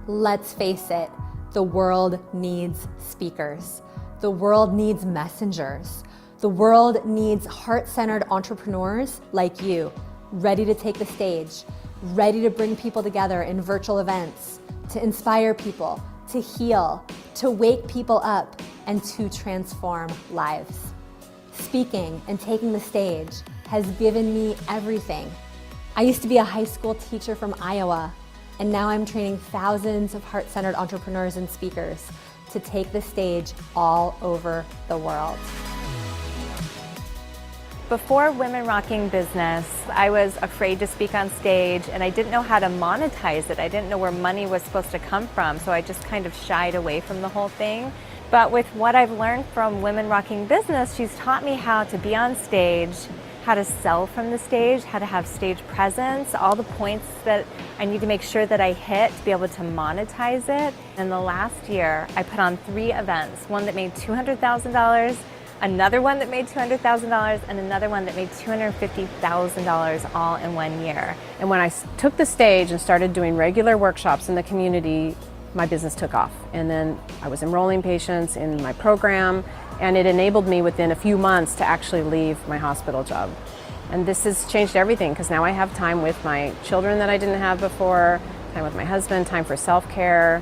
Let's face it, the world needs speakers. The world needs messengers. The world needs heart-centered entrepreneurs like you, ready to take the stage, ready to bring people together in virtual events, to inspire people, to heal, to wake people up, and to transform lives. Speaking and taking the stage has given me everything. I used to be a high school teacher from Iowa, and now I'm training thousands of heart-centered entrepreneurs and speakers to take the stage all over the world. Before Women Rocking Business, I was afraid to speak on stage and I didn't know how to monetize it. I didn't know where money was supposed to come from, so I just kind of shied away from the whole thing. But with what I've learned from Women Rocking Business, she's taught me how to be on stage, how to sell from the stage, how to have stage presence, all the points that I need to make sure that I hit to be able to monetize it. In the last year, I put on 3 events, one that made $200,000, another one that made $200,000, and another one that made $250,000 all in 1 year. And when I took the stage and started doing regular workshops in the community, my business took off. And then I was enrolling patients in my program, and it enabled me within a few months to actually leave my hospital job. And this has changed everything, because now I have time with my children that I didn't have before, time with my husband, time for self-care,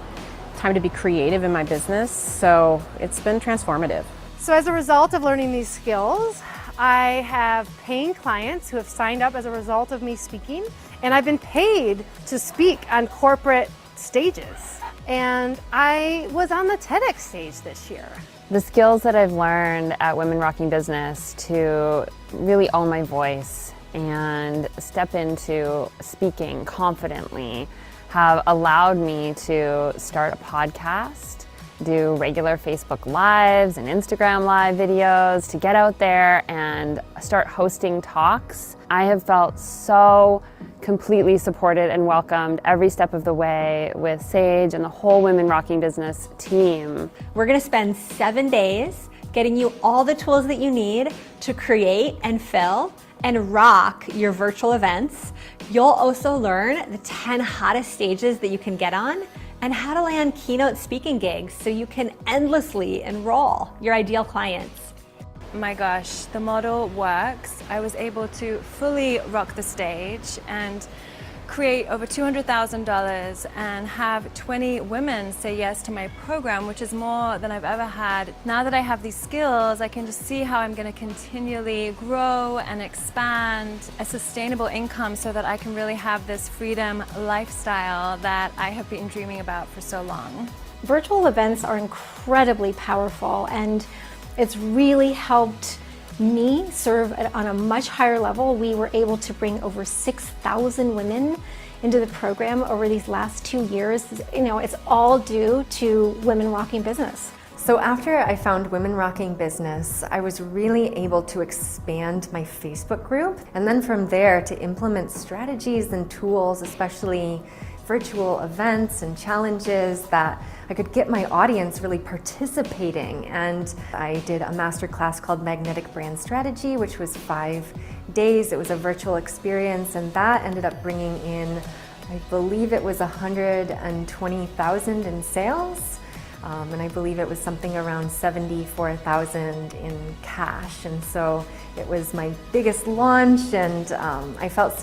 time to be creative in my business. So it's been transformative. So as a result of learning these skills, I have paying clients who have signed up as a result of me speaking, and I've been paid to speak on corporate stages. And I was on the TEDx stage this year. The skills that I've learned at Women Rocking Business to really own my voice and step into speaking confidently have allowed me to start a podcast, do regular Facebook Lives and Instagram Live videos, to get out there and start hosting talks. I have felt so completely supported and welcomed every step of the way with Sage and the whole Women Rocking Business team. We're gonna spend 7 days getting you all the tools that you need to create and fill and rock your virtual events. You'll also learn the 10 hottest stages that you can get on and how to land keynote speaking gigs so you can endlessly enroll your ideal clients. My gosh, the model works. I was able to fully rock the stage and create over $200,000 and have 20 women say yes to my program, which is more than I've ever had. Now that I have these skills, I can just see how I'm going to continually grow and expand a sustainable income so that I can really have this freedom lifestyle that I have been dreaming about for so long. Virtual events are incredibly powerful, and it's really helped me serve on a much higher level. We were able to bring over 6,000 women into the program over these last 2 years. You know, it's all due to Women Rocking Business. So after I found Women Rocking Business, I was really able to expand my Facebook group, and then from there to implement strategies and tools, especially virtual events and challenges that I could get my audience really participating. And I did a masterclass called Magnetic Brand Strategy, which was 5 days. It was a virtual experience, and that ended up bringing in, I believe it was 120,000 in sales. And I believe it was something around 74,000 in cash. And so it was my biggest launch, and I felt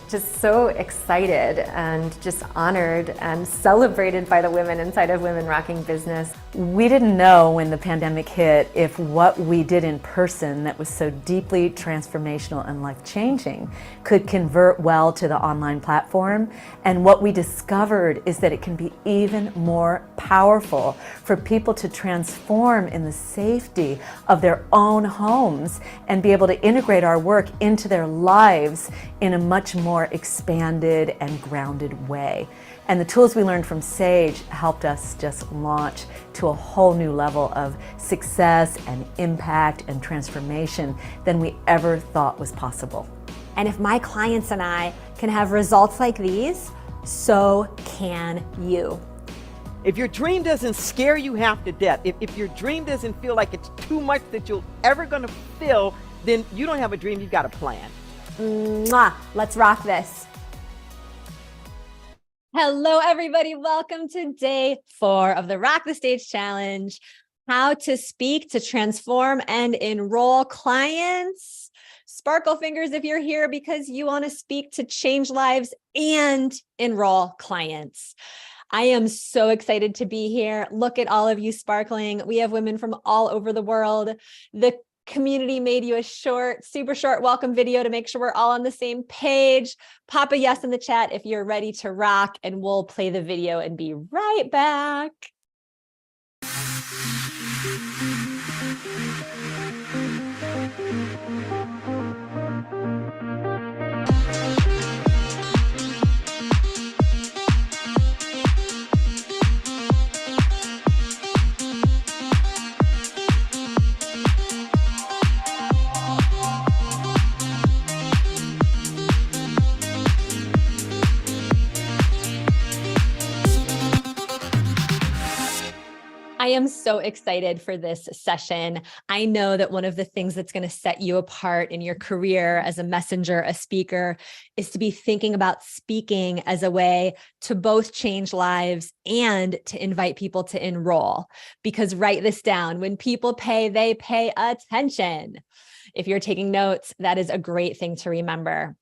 just so excited and just honored and celebrated by the women inside of Women Rocking Business. We didn't know when the pandemic hit if what we did in person that was so deeply transformational and life-changing could convert well to the online platform. And what we discovered is that it can be even more powerful for people to transform in the safety of their own homes and be able to integrate our work into their lives in a much more expanded and grounded way. And the tools we learned from Sage helped us just launch to a whole new level of success and impact and transformation than we ever thought was possible. And if my clients and I can have results like these, so can you. If your dream doesn't scare you half to death, if your dream doesn't feel like it's too much that you're ever gonna feel, then you don't have a dream, you've got a plan. Mwah! Let's rock this. Hello, everybody. Welcome to day 4 of the Rock the Stage Challenge. How to speak to transform and enroll clients. Sparkle fingers if you're here because you want to speak to change lives and enroll clients. I am so excited to be here. Look at all of you sparkling. We have women from all over the world. The community made you a super short welcome video to make sure we're all on the same page. Pop a yes in the chat if you're ready to rock, and we'll play the video and be right back. I am so excited for this session. I know that one of the things that's going to set you apart in your career as a messenger, a speaker, is to be thinking about speaking as a way to both change lives and to invite people to enroll. Because write this down, when people pay, they pay attention. If you're taking notes, that is a great thing to remember.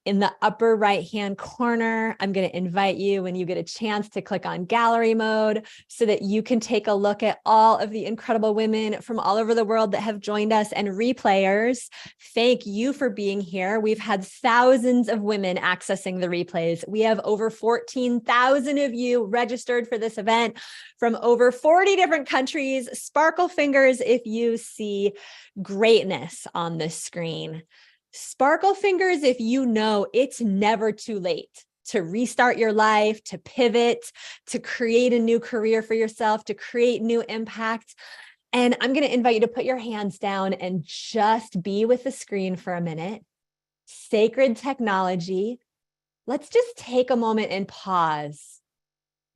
In the upper right-hand corner, I'm going to invite you when you get a chance to click on gallery mode so that you can take a look at all of the incredible women from all over the world that have joined us, and replayers. Thank you for being here. We've had thousands of women accessing the replays. We have over 14,000 of you registered for this event from over 40 different countries. Sparkle fingers if you see greatness on this screen. Sparkle fingers if you know it's never too late to restart your life, to pivot, to create a new career for yourself, to create new impact. And I'm going to invite you to put your hands down and just be with the screen for a minute. Sacred technology. Let's just take a moment and pause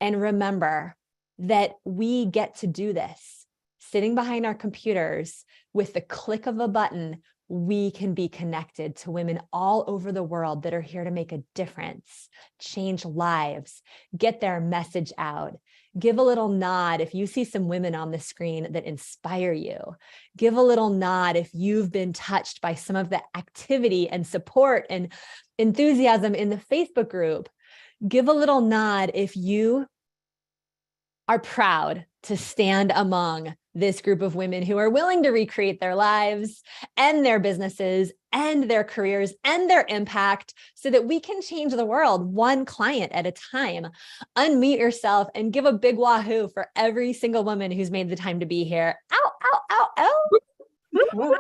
and remember that we get to do this. Sitting behind our computers with the click of a button, we can be connected to women all over the world that are here to make a difference, change lives, get their message out. Give a little nod if you see some women on the screen that inspire you. Give a little nod if you've been touched by some of the activity and support and enthusiasm in the Facebook group. Give a little nod if you are proud to stand among this group of women who are willing to recreate their lives and their businesses and their careers and their impact so that we can change the world one client at a time. Unmute yourself and give a big wahoo for every single woman who's made the time to be here. Ow, ow, ow, ow. You're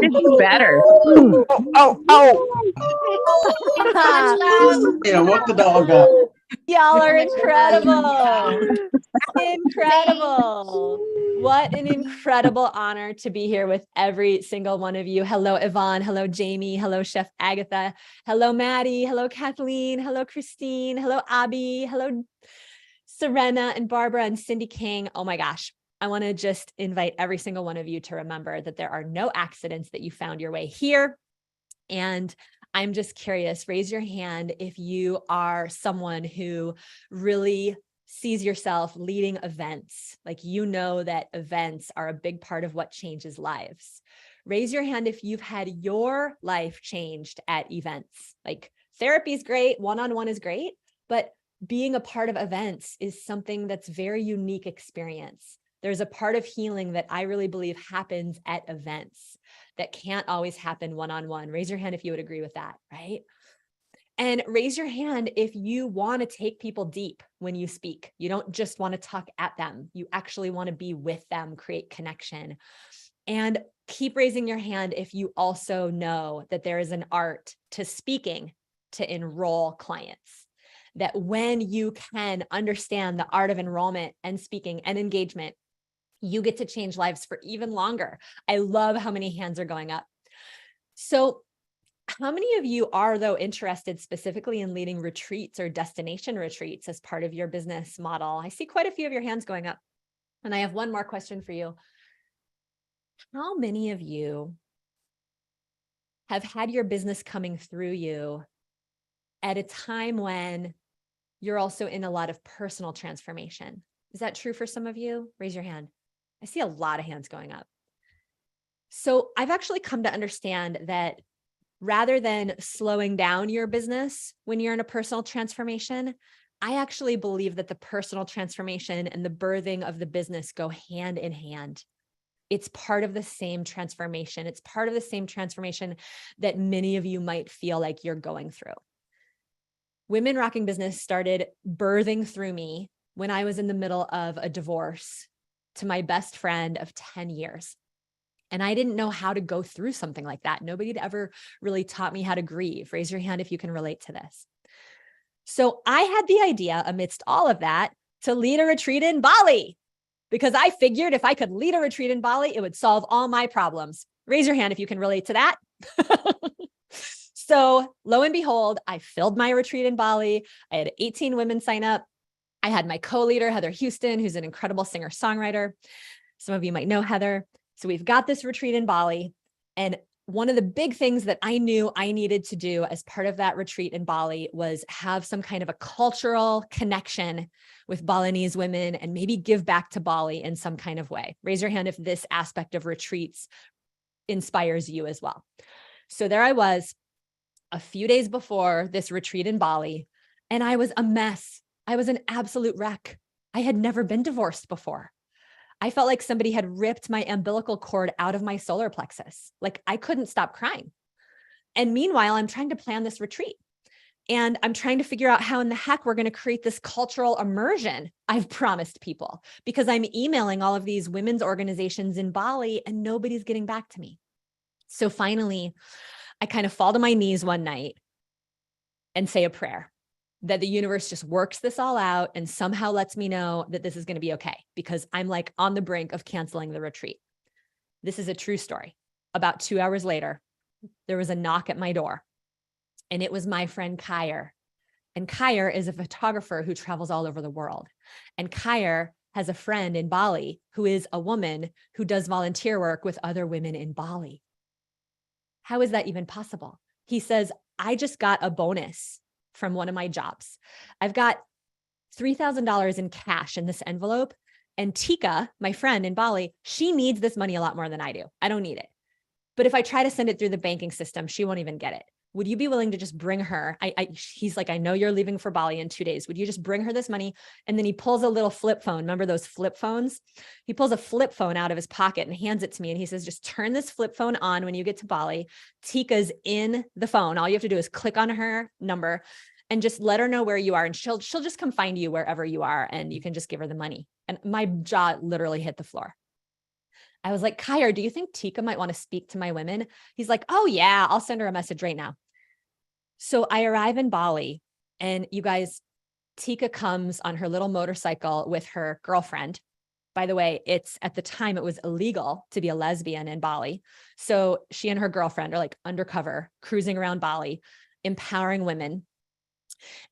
to do better. Yeah, walk the dog up. Y'all are incredible. Incredible. What an incredible honor to be here with every single one of you. Hello, Yvonne. Hello, Jamie. Hello, Chef Agatha. Hello, Maddie. Hello, Kathleen. Hello, Christine. Hello, Abby. Hello, Serena and Barbara and Cindy King. Oh my gosh. I want to just invite every single one of you to remember that there are no accidents, that you found your way here. And I'm just curious, raise your hand if you are someone who really sees yourself leading events, like you know that events are a big part of what changes lives. Raise your hand if you've had your life changed at events. Like therapy is great, one-on-one is great, but being a part of events is something that's very unique experience. There's a part of healing that I really believe happens at events that can't always happen one-on-one. Raise your hand if you would agree with that, right? And raise your hand if you want to take people deep when you speak. You don't just want to talk at them. You actually want to be with them, create connection. And keep raising your hand if you also know that there is an art to speaking to enroll clients. That when you can understand the art of enrollment and speaking and engagement, you get to change lives for even longer. I love how many hands are going up. So how many of you are, though, interested specifically in leading retreats or destination retreats as part of your business model? I see quite a few of your hands going up. And I have one more question for you. How many of you have had your business coming through you at a time when you're also in a lot of personal transformation. Is that true for some of you? Raise your hand. I see a lot of hands going up. So I've actually come to understand that rather than slowing down your business when you're in a personal transformation, I actually believe that the personal transformation and the birthing of the business go hand in hand. It's part of the same transformation. It's part of the same transformation that many of you might feel like you're going through. Women Rocking Business started birthing through me when I was in the middle of a divorce to my best friend of 10 years. And I didn't know how to go through something like that. Nobody had ever really taught me how to grieve. Raise your hand if you can relate to this. So I had the idea amidst all of that to lead a retreat in Bali because I figured if I could lead a retreat in Bali, it would solve all my problems. Raise your hand if you can relate to that. So lo and behold, I filled my retreat in Bali. I had 18 women sign up. I had my co-leader, Heather Houston, who's an incredible singer-songwriter. Some of you might know Heather. So we've got this retreat in Bali. And one of the big things that I knew I needed to do as part of that retreat in Bali was have some kind of a cultural connection with Balinese women and maybe give back to Bali in some kind of way. Raise your hand if this aspect of retreats inspires you as well. So there I was a few days before this retreat in Bali, and I was a mess. I was an absolute wreck. I had never been divorced before. I felt like somebody had ripped my umbilical cord out of my solar plexus. Like I couldn't stop crying. And meanwhile, I'm trying to plan this retreat. And I'm trying to figure out how in the heck we're going to create this cultural immersion I've promised people, because I'm emailing all of these women's organizations in Bali and nobody's getting back to me. So finally, I kind of fall to my knees one night and say a prayer that the universe just works this all out and somehow lets me know that this is going to be okay, because I'm like on the brink of canceling the retreat. This is a true story. About 2 hours later, there was a knock at my door, and it was my friend Kyer. And Kyer is a photographer who travels all over the world. And Kyer has a friend in Bali who is a woman who does volunteer work with other women in Bali. How is that even possible? He says, I just got a bonus from one of my jobs. I've got $3,000 in cash in this envelope. And Tika, my friend in Bali, she needs this money a lot more than I do. I don't need it. But if I try to send it through the banking system, she won't even get it. Would you be willing to just bring her? He's like, I know you're leaving for Bali in 2 days. Would you just bring her this money? And then he pulls a little flip phone. Remember those flip phones? He pulls a flip phone out of his pocket and hands it to me. And he says, just turn this flip phone on when you get to Bali. Tika's in the phone. All you have to do is click on her number and just let her know where you are. And she'll just come find you wherever you are. And you can just give her the money. And my jaw literally hit the floor. I was like, Kyer, do you think Tika might want to speak to my women? He's like, oh yeah, I'll send her a message right now. So I arrive in Bali, and you guys, Tika comes on her little motorcycle with her girlfriend. By the way, at the time it was illegal to be a lesbian in Bali. So she and her girlfriend are like undercover, cruising around Bali, empowering women.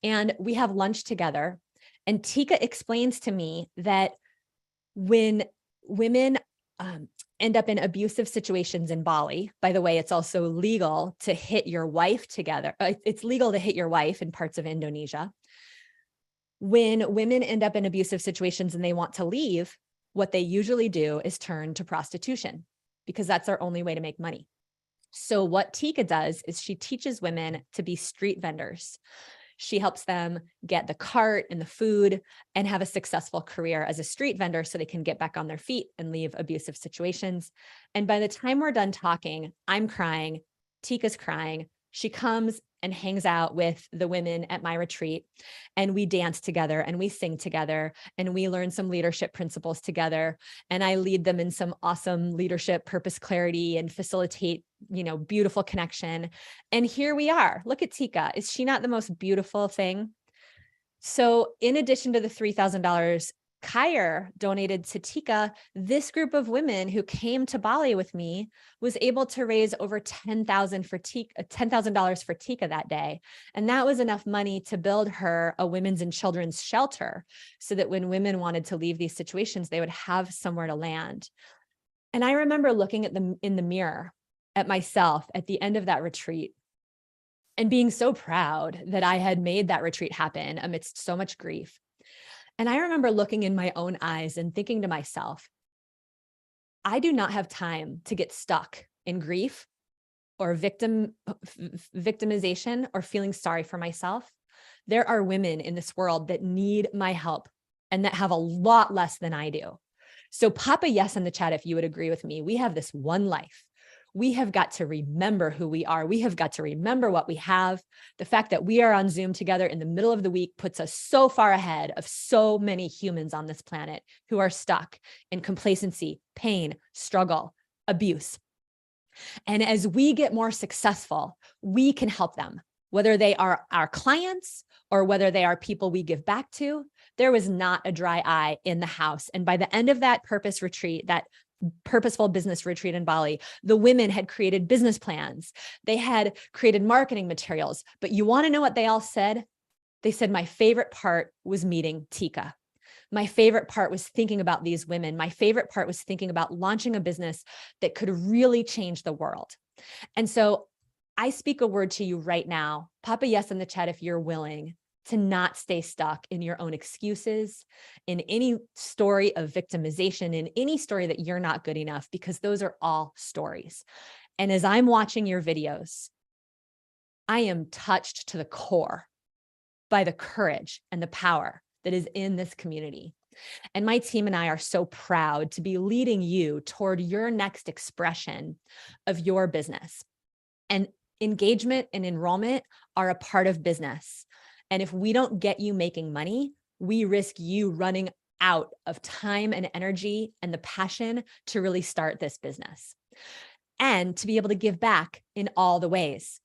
And we have lunch together. And Tika explains to me that when women end up in abusive situations in Bali. By the way, it's also legal to hit your wife together. It's legal to hit your wife in parts of Indonesia. When women end up in abusive situations and they want to leave, what they usually do is turn to prostitution, because that's their only way to make money. So what Tika does is she teaches women to be street vendors. She helps them get the cart and the food and have a successful career as a street vendor so they can get back on their feet and leave abusive situations. And by the time we're done talking, I'm crying, Tika's crying. She comes and hangs out with the women at my retreat, and we dance together and we sing together and we learn some leadership principles together. And I lead them in some awesome leadership, purpose, clarity, and facilitate, beautiful connection. And here we are. Look at Tika. Is she not the most beautiful thing? So in addition to the $3,000 Kyer donated to Tika, this group of women who came to Bali with me was able to raise over $10,000 for Tika that day. And that was enough money to build her a women's and children's shelter so that when women wanted to leave these situations, they would have somewhere to land. And I remember looking at them in the mirror at myself at the end of that retreat and being so proud that I had made that retreat happen amidst so much grief. And I remember looking in my own eyes and thinking to myself, I do not have time to get stuck in grief or victimization or feeling sorry for myself. There are women in this world that need my help and that have a lot less than I do. So pop a yes in the chat if you would agree with me. We have this one life. We have got to remember who we are. We have got to remember what we have. The fact that we are on Zoom together in the middle of the week puts us so far ahead of so many humans on this planet who are stuck in complacency, pain, struggle, abuse. And as we get more successful, we can help them, whether they are our clients or whether they are people we give back to. There was not a dry eye in the house. And by the end of that purposeful business retreat in Bali, the women had created business plans. They had created marketing materials. But you want to know what they all said? They said, my favorite part was meeting Tika. My favorite part was thinking about these women. My favorite part was thinking about launching a business that could really change the world. And so I speak a word to you right now. Pop a yes in the chat if you're willing to not stay stuck in your own excuses, in any story of victimization, in any story that you're not good enough, because those are all stories. And as I'm watching your videos, I am touched to the core by the courage and the power that is in this community. And my team and I are so proud to be leading you toward your next expression of your business. And engagement and enrollment are a part of business. And if we don't get you making money, we risk you running out of time and energy and the passion to really start this business and to be able to give back in all the ways.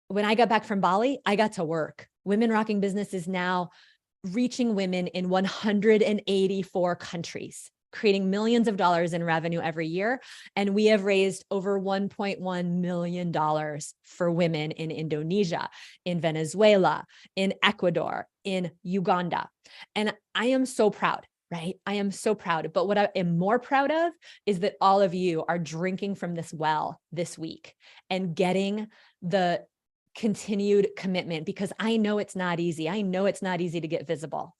When I got back from Bali, I got to work. Women Rocking Business is now reaching women in 184 countries, creating millions of dollars in revenue every year. And we have raised over $1.1 million for women in Indonesia, in Venezuela, in Ecuador, in Uganda. And I am so proud, right? I am so proud. But what I am more proud of is that all of you are drinking from this well this week and getting the continued commitment, because I know it's not easy. I know it's not easy to get visible,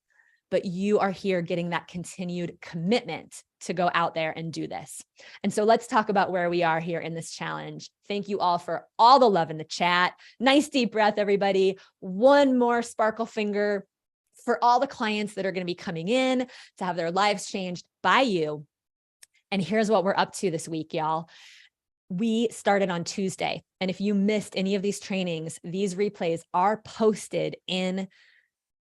but you are here getting that continued commitment to go out there and do this. And so let's talk about where we are here in this challenge. Thank you all for all the love in the chat. Nice deep breath, everybody. One more sparkle finger for all the clients that are going to be coming in to have their lives changed by you. And here's what we're up to this week, y'all. We started on Tuesday. And if you missed any of these trainings, these replays are posted in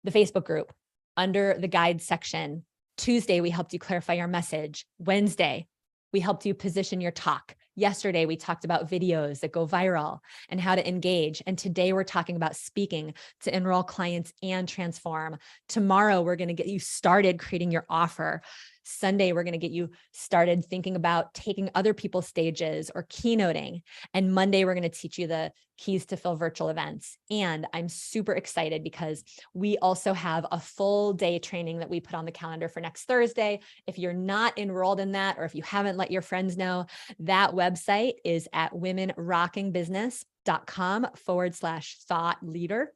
the Facebook group under the guide section. Tuesday, we helped you clarify your message. Wednesday, we helped you position your talk. Yesterday, we talked about videos that go viral and how to engage. And today we're talking about speaking to enroll clients and transform. Tomorrow, we're going to get you started creating your offer. Sunday, we're going to get you started thinking about taking other people's stages or keynoting. And Monday, we're going to teach you the keys to fill virtual events. And I'm super excited because we also have a full day training that we put on the calendar for next Thursday. If you're not enrolled in that, or if you haven't let your friends know, that website is at womenrockingbusiness.com/thought leader.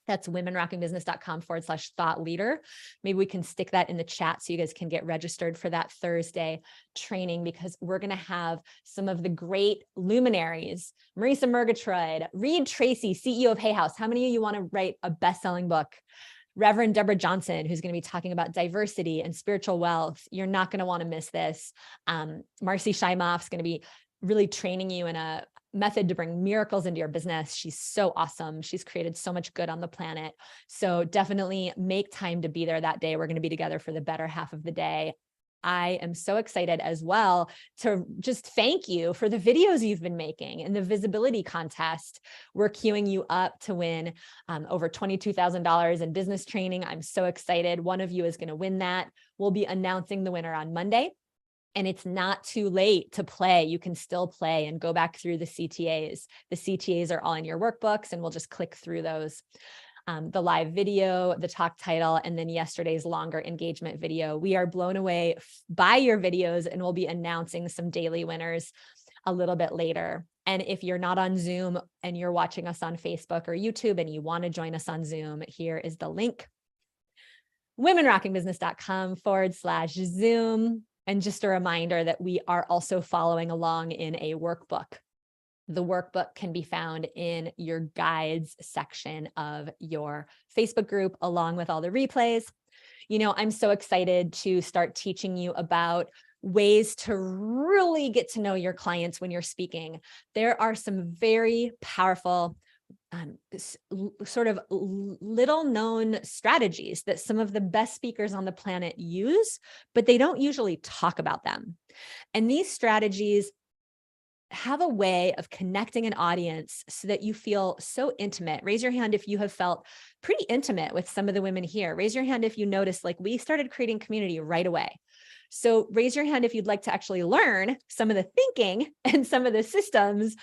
That's womenrockingbusiness.com/thought leader. Maybe we can stick that in the chat so you guys can get registered for that Thursday training, because we're going to have some of the great luminaries, Marisa Murgatroyd, Reed Tracy, CEO of Hay House. How many of you want to write a best-selling book? Reverend Deborah Johnson, who's going to be talking about diversity and spiritual wealth. You're not going to want to miss this. Marcy Shaimoff's going to be really training you in a method to bring miracles into your business. She's so awesome. She's created so much good on the planet. So definitely make time to be there that day. We're going to be together for the better half of the day. I am so excited as well to just thank you for the videos you've been making in the visibility contest. We're queuing you up to win over $22,000 in business training. I'm so excited. One of you is going to win that. We'll be announcing the winner on Monday. And it's not too late to play. You can still play and go back through the CTAs. The CTAs are all in your workbooks, and we'll just click through those. The live video, the talk title, and then yesterday's longer engagement video. We are blown away by your videos, and we'll be announcing some daily winners a little bit later. And if you're not on Zoom and you're watching us on Facebook or YouTube and you want to join us on Zoom, here is the link, womenrockingbusiness.com/Zoom. And just a reminder that we are also following along in a workbook. The workbook can be found in your guides section of your Facebook group, along with all the replays. You know, I'm so excited to start teaching you about ways to really get to know your clients when you're speaking. There are some very powerful sort of little known strategies that some of the best speakers on the planet use, but they don't usually talk about them. And these strategies have a way of connecting an audience so that you feel so intimate. Raise your hand if you have felt pretty intimate with some of the women here. Raise your hand if you notice, like, we started creating community right away. So raise your hand if you'd like to actually learn some of the thinking and some of the systems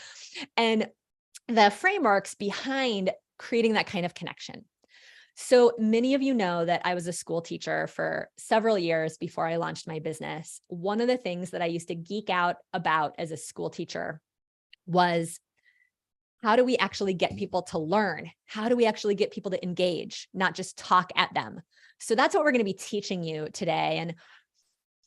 and the frameworks behind creating that kind of connection. So many of you know that I was a school teacher for several years before I launched my business. One of the things that I used to geek out about as a school teacher was, how do we actually get people to learn? How do we actually get people to engage, not just talk at them? So that's what we're going to be teaching you today. And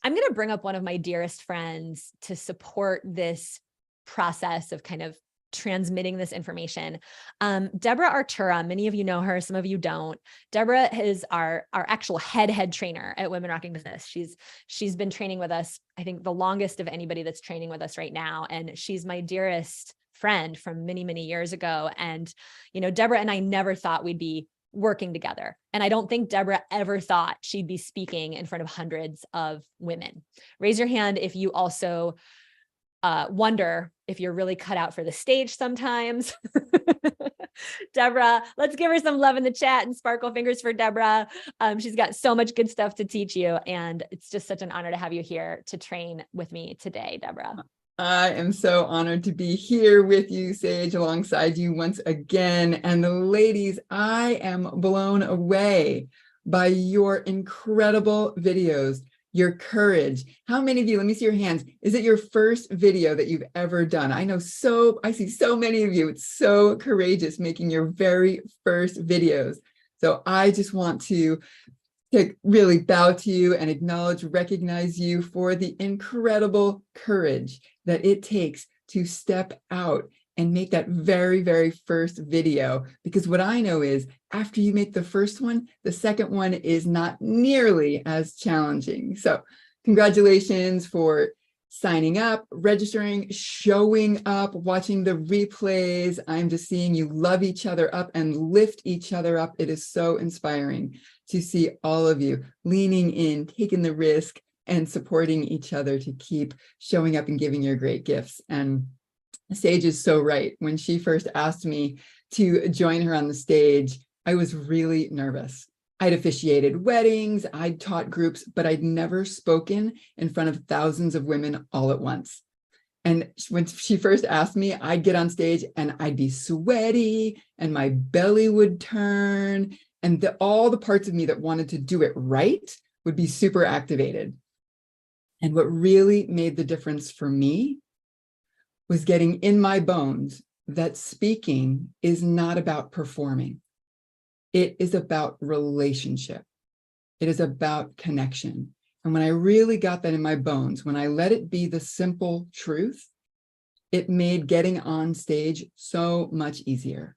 I'm going to bring up one of my dearest friends to support this process of kind of transmitting this information. Deborah Artura, many of you know her, some of you don't. Deborah is our actual head trainer at Women Rocking Business. She's been training with us, I think, the longest of anybody that's training with us right now. And she's my dearest friend from many, many years ago. And, you know, Deborah and I never thought we'd be working together. And I don't think Deborah ever thought she'd be speaking in front of hundreds of women. Raise your hand if you also wonder if you're really cut out for the stage sometimes. Deborah, let's give her some love in the chat and sparkle fingers for Deborah. She's got so much good stuff to teach you. And it's just such an honor to have you here to train with me today, Deborah. I am so honored to be here with you, Sage, alongside you once again. And the ladies, I am blown away by your incredible videos, your courage. How many of you, let me see your hands. Is it your first video that you've ever done? I see so many of you. It's so courageous making your very first videos. So I just want to really bow to you and recognize you for the incredible courage that it takes to step out and make that very, very first video. Because what I know is, after you make the first one, the second one is not nearly as challenging. So congratulations for signing up, registering, showing up, watching the replays. I'm just seeing you love each other up and lift each other up. It is so inspiring to see all of you leaning in, taking the risk, and supporting each other to keep showing up and giving your great gifts. And Sage is so right. When she first asked me to join her on the stage, I was really nervous. I'd officiated weddings, I'd taught groups, but I'd never spoken in front of thousands of women all at once. And when she first asked me, I'd get on stage and I'd be sweaty and my belly would turn, and all the parts of me that wanted to do it right would be super activated. And what really made the difference for me was getting in my bones that speaking is not about performing. It is about relationship. It is about connection. And when I really got that in my bones, when I let it be the simple truth, it made getting on stage so much easier.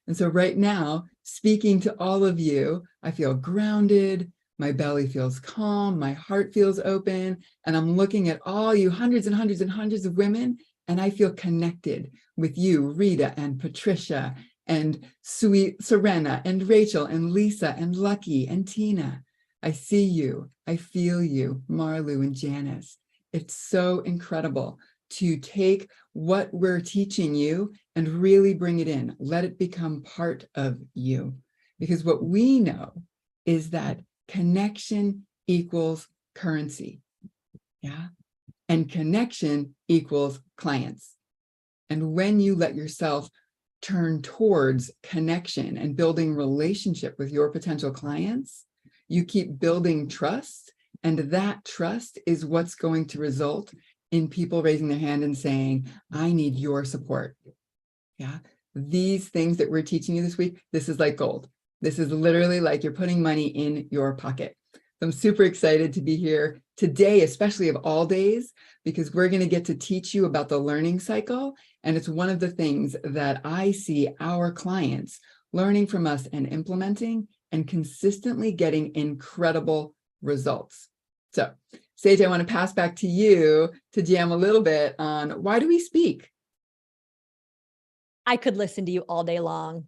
And so right now, speaking to all of you, I feel grounded, my belly feels calm, my heart feels open, and I'm looking at all you hundreds and hundreds and hundreds of women, and I feel connected with you, Rita and Patricia, and sweet Serena, and Rachel, and Lisa, and Lucky, and Tina. I see you, I feel you, Marlu and Janice. It's so incredible to take what we're teaching you and really bring it in. Let it become part of you. Because what we know is that connection equals currency. Yeah. And connection equals clients. And when you let yourself turn towards connection and building relationship with your potential clients, you keep building trust, and that trust is what's going to result in people raising their hand and saying, I need your support. Yeah. These things that we're teaching you this week, this is like gold. This is literally like you're putting money in your pocket. So I'm super excited to be here today, especially of all days, because we're going to get to teach you about the learning cycle. And it's one of the things that I see our clients learning from us and implementing and consistently getting incredible results. So, Sage, I want to pass back to you to jam a little bit on why do we speak? I could listen to you all day long.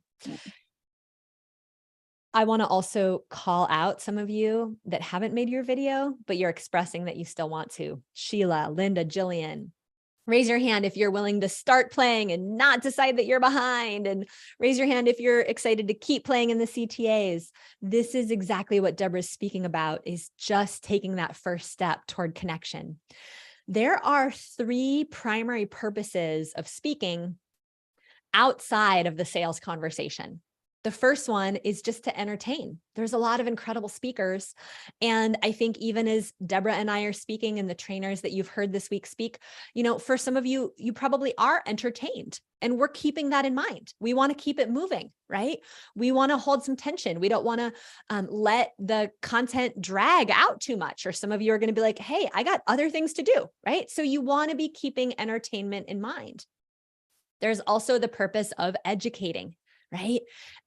I want to also call out some of you that haven't made your video, but you're expressing that you still want to. Sheila, Linda, Jillian. Raise your hand if you're willing to start playing and not decide that you're behind. And raise your hand if you're excited to keep playing in the CTAs. This is exactly what Deborah's speaking about, is just taking that first step toward connection. There are 3 primary purposes of speaking outside of the sales conversation. The first one is just to entertain. There's a lot of incredible speakers. And I think even as Deborah and I are speaking and the trainers that you've heard this week speak, for some of you, you probably are entertained, and we're keeping that in mind. We want to keep it moving, right? We want to hold some tension. We don't want to let the content drag out too much. Or some of you are going to be like, hey, I got other things to do, right? So you want to be keeping entertainment in mind. There's also the purpose of educating, right?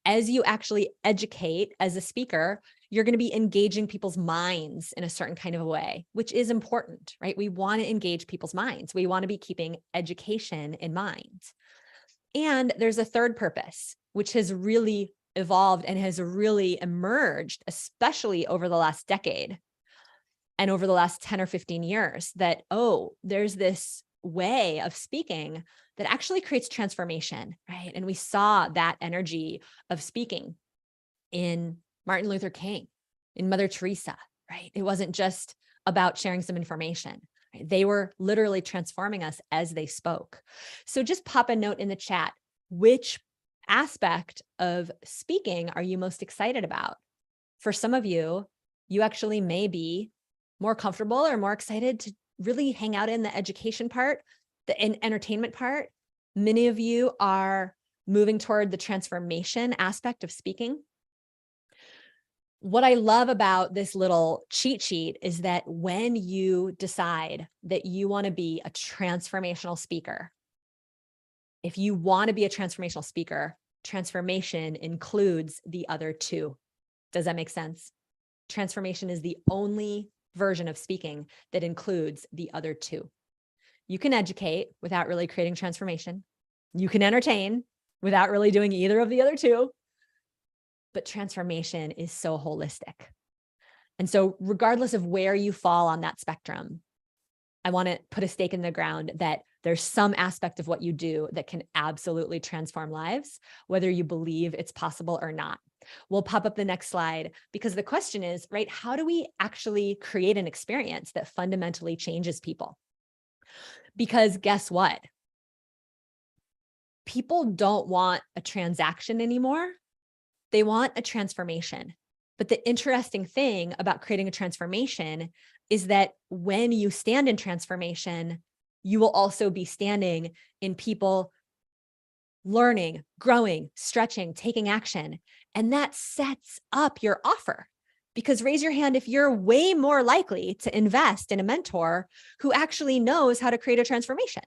As you actually educate as a speaker, you're going to be engaging people's minds in a certain kind of a way, which is important, right? We want to engage people's minds. We want to be keeping education in mind. And there's a third purpose, which has really evolved and has really emerged, especially over the last decade and over the last 10 or 15 years, that, there's this way of speaking that actually creates transformation, right? And we saw that energy of speaking in Martin Luther King, in Mother Teresa, right? It wasn't just about sharing some information. Right? They were literally transforming us as they spoke. So just pop a note in the chat. Which aspect of speaking are you most excited about? For some of you, you actually may be more comfortable or more excited to really hang out in the education part, the entertainment part. Many of you are moving toward the transformation aspect of speaking. What I love about this little cheat sheet is that when you decide that you want to be a transformational speaker, if you want to be a transformational speaker, transformation includes the other 2. Does that make sense? Transformation is the only version of speaking that includes the other 2. You can educate without really creating transformation. You can entertain without really doing either of the other 2. But transformation is so holistic. And so regardless of where you fall on that spectrum, I want to put a stake in the ground that there's some aspect of what you do that can absolutely transform lives, whether you believe it's possible or not. We'll pop up the next slide, because the question is, right, how do we actually create an experience that fundamentally changes people? Because guess what? People don't want a transaction anymore. They want a transformation. But the interesting thing about creating a transformation is that when you stand in transformation, you will also be standing in people learning, growing, stretching, taking action. And that sets up your offer. Because raise your hand if you're way more likely to invest in a mentor who actually knows how to create a transformation.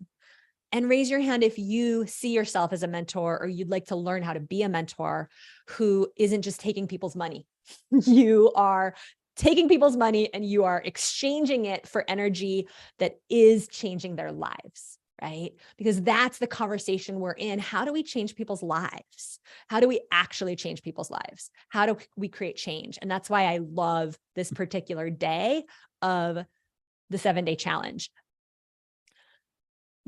And raise your hand if you see yourself as a mentor, or you'd like to learn how to be a mentor who isn't just taking people's money. You are taking people's money and you are exchanging it for energy that is changing their lives, right? Because that's the conversation we're in. How do we change people's lives? How do we actually change people's lives? How do we create change? And that's why I love this particular day of the 7-day challenge.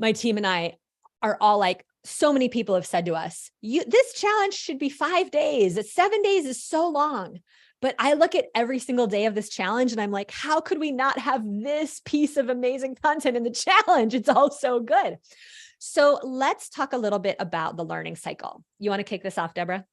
My team and I are all like, so many people have said to us, this challenge should be 5 days. 7 days is so long. But I look at every single day of this challenge and I'm like, how could we not have this piece of amazing content in the challenge? It's all so good. So let's talk a little bit about the learning cycle. You want to kick this off, Deborah?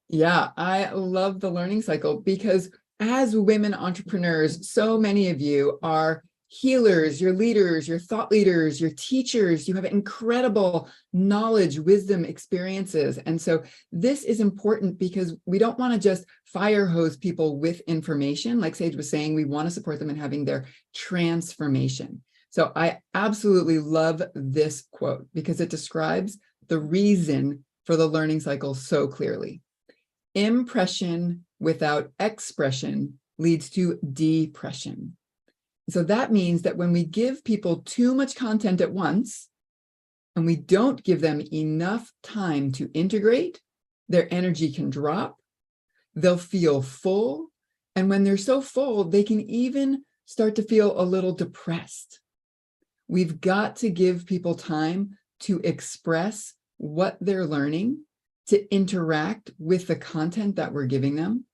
Yeah, I love the learning cycle, because as women entrepreneurs, so many of you are healers, your leaders, your thought leaders, your teachers. You have incredible knowledge, wisdom, experiences. And so this is important because we don't want to just fire hose people with information. Like Sage was saying, we want to support them in having their transformation. So I absolutely love this quote because it describes the reason for the learning cycle so clearly. Impression without expression leads to depression. So that means that when we give people too much content at once and we don't give them enough time to integrate, their energy can drop, they'll feel full, and when they're so full, they can even start to feel a little depressed. We've got to give people time to express what they're learning, to interact with the content that we're giving them.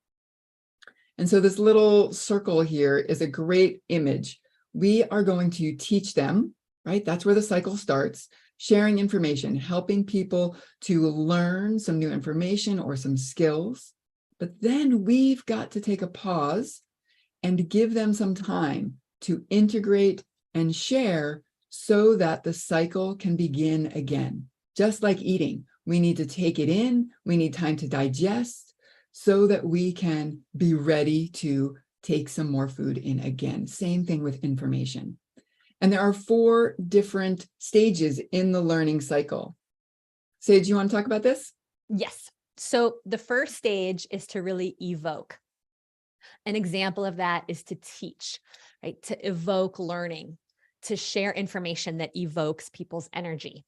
And so this little circle here is a great image. We are going to teach them, right? That's where the cycle starts, sharing information, helping people to learn some new information or some skills. But then we've got to take a pause and give them some time to integrate and share so that the cycle can begin again. Just like eating, we need to take it in, we need time to digest so that we can be ready to take some more food in again. Same thing with information. And there are 4 different stages in the learning cycle. Sage, you want to talk about this? Yes. So the first stage is to really evoke. An example of that is to teach, right? To evoke learning, to share information that evokes people's energy.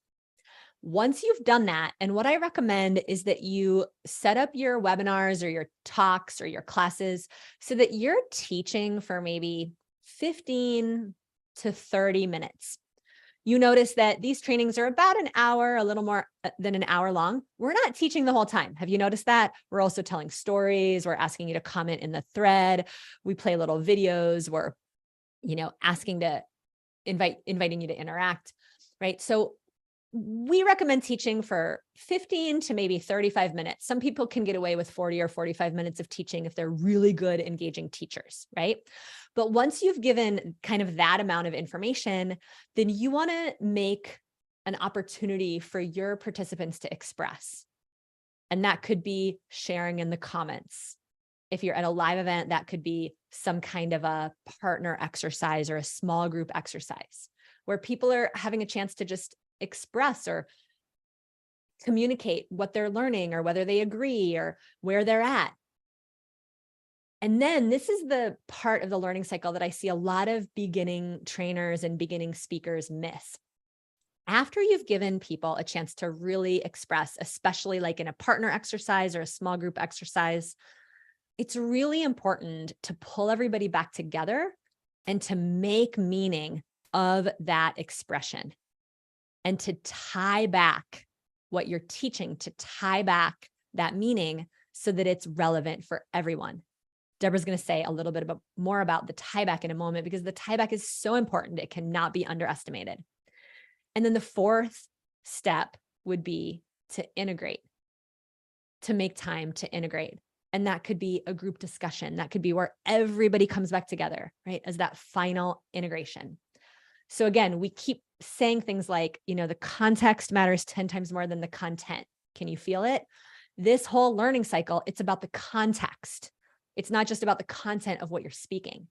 Once you've done that, and what I recommend is that you set up your webinars or your talks or your classes so that you're teaching for maybe 15 to 30 minutes. You notice that these trainings are about an hour, a little more than an hour long. We're not teaching the whole time. Have you noticed that? We're also telling stories. We're asking you to comment in the thread. We play little videos. We're, asking to inviting you to interact, right? So we recommend teaching for 15 to maybe 35 minutes. Some people can get away with 40 or 45 minutes of teaching if they're really good, engaging teachers, right? But once you've given kind of that amount of information, then you want to make an opportunity for your participants to express. And that could be sharing in the comments. If you're at a live event, that could be some kind of a partner exercise or a small group exercise where people are having a chance to just express or communicate what they're learning or whether they agree or where they're at. And then this is the part of the learning cycle that I see a lot of beginning trainers and beginning speakers miss. After you've given people a chance to really express, especially like in a partner exercise or a small group exercise, it's really important to pull everybody back together and to make meaning of that expression. And to tie back what you're teaching, to tie back that meaning so that it's relevant for everyone. Deborah's going to say a little bit more about the tie back in a moment because the tie back is so important. It cannot be underestimated. And then the 4th step would be to integrate, to make time to integrate. And that could be a group discussion. That could be where everybody comes back together, right? As that final integration. So again, we keep saying things like, the context matters 10 times more than the content. Can you feel it? This whole learning cycle, it's about the context. It's not just about the content of what you're speaking.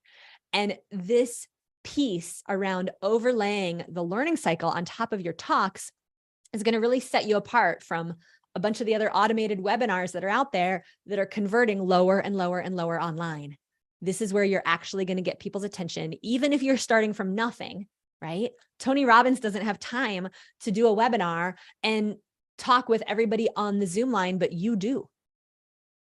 And this piece around overlaying the learning cycle on top of your talks is going to really set you apart from a bunch of the other automated webinars that are out there that are converting lower and lower and lower online. This is where you're actually going to get people's attention, even if you're starting from nothing. Right? Tony Robbins doesn't have time to do a webinar and talk with everybody on the Zoom line, but you do.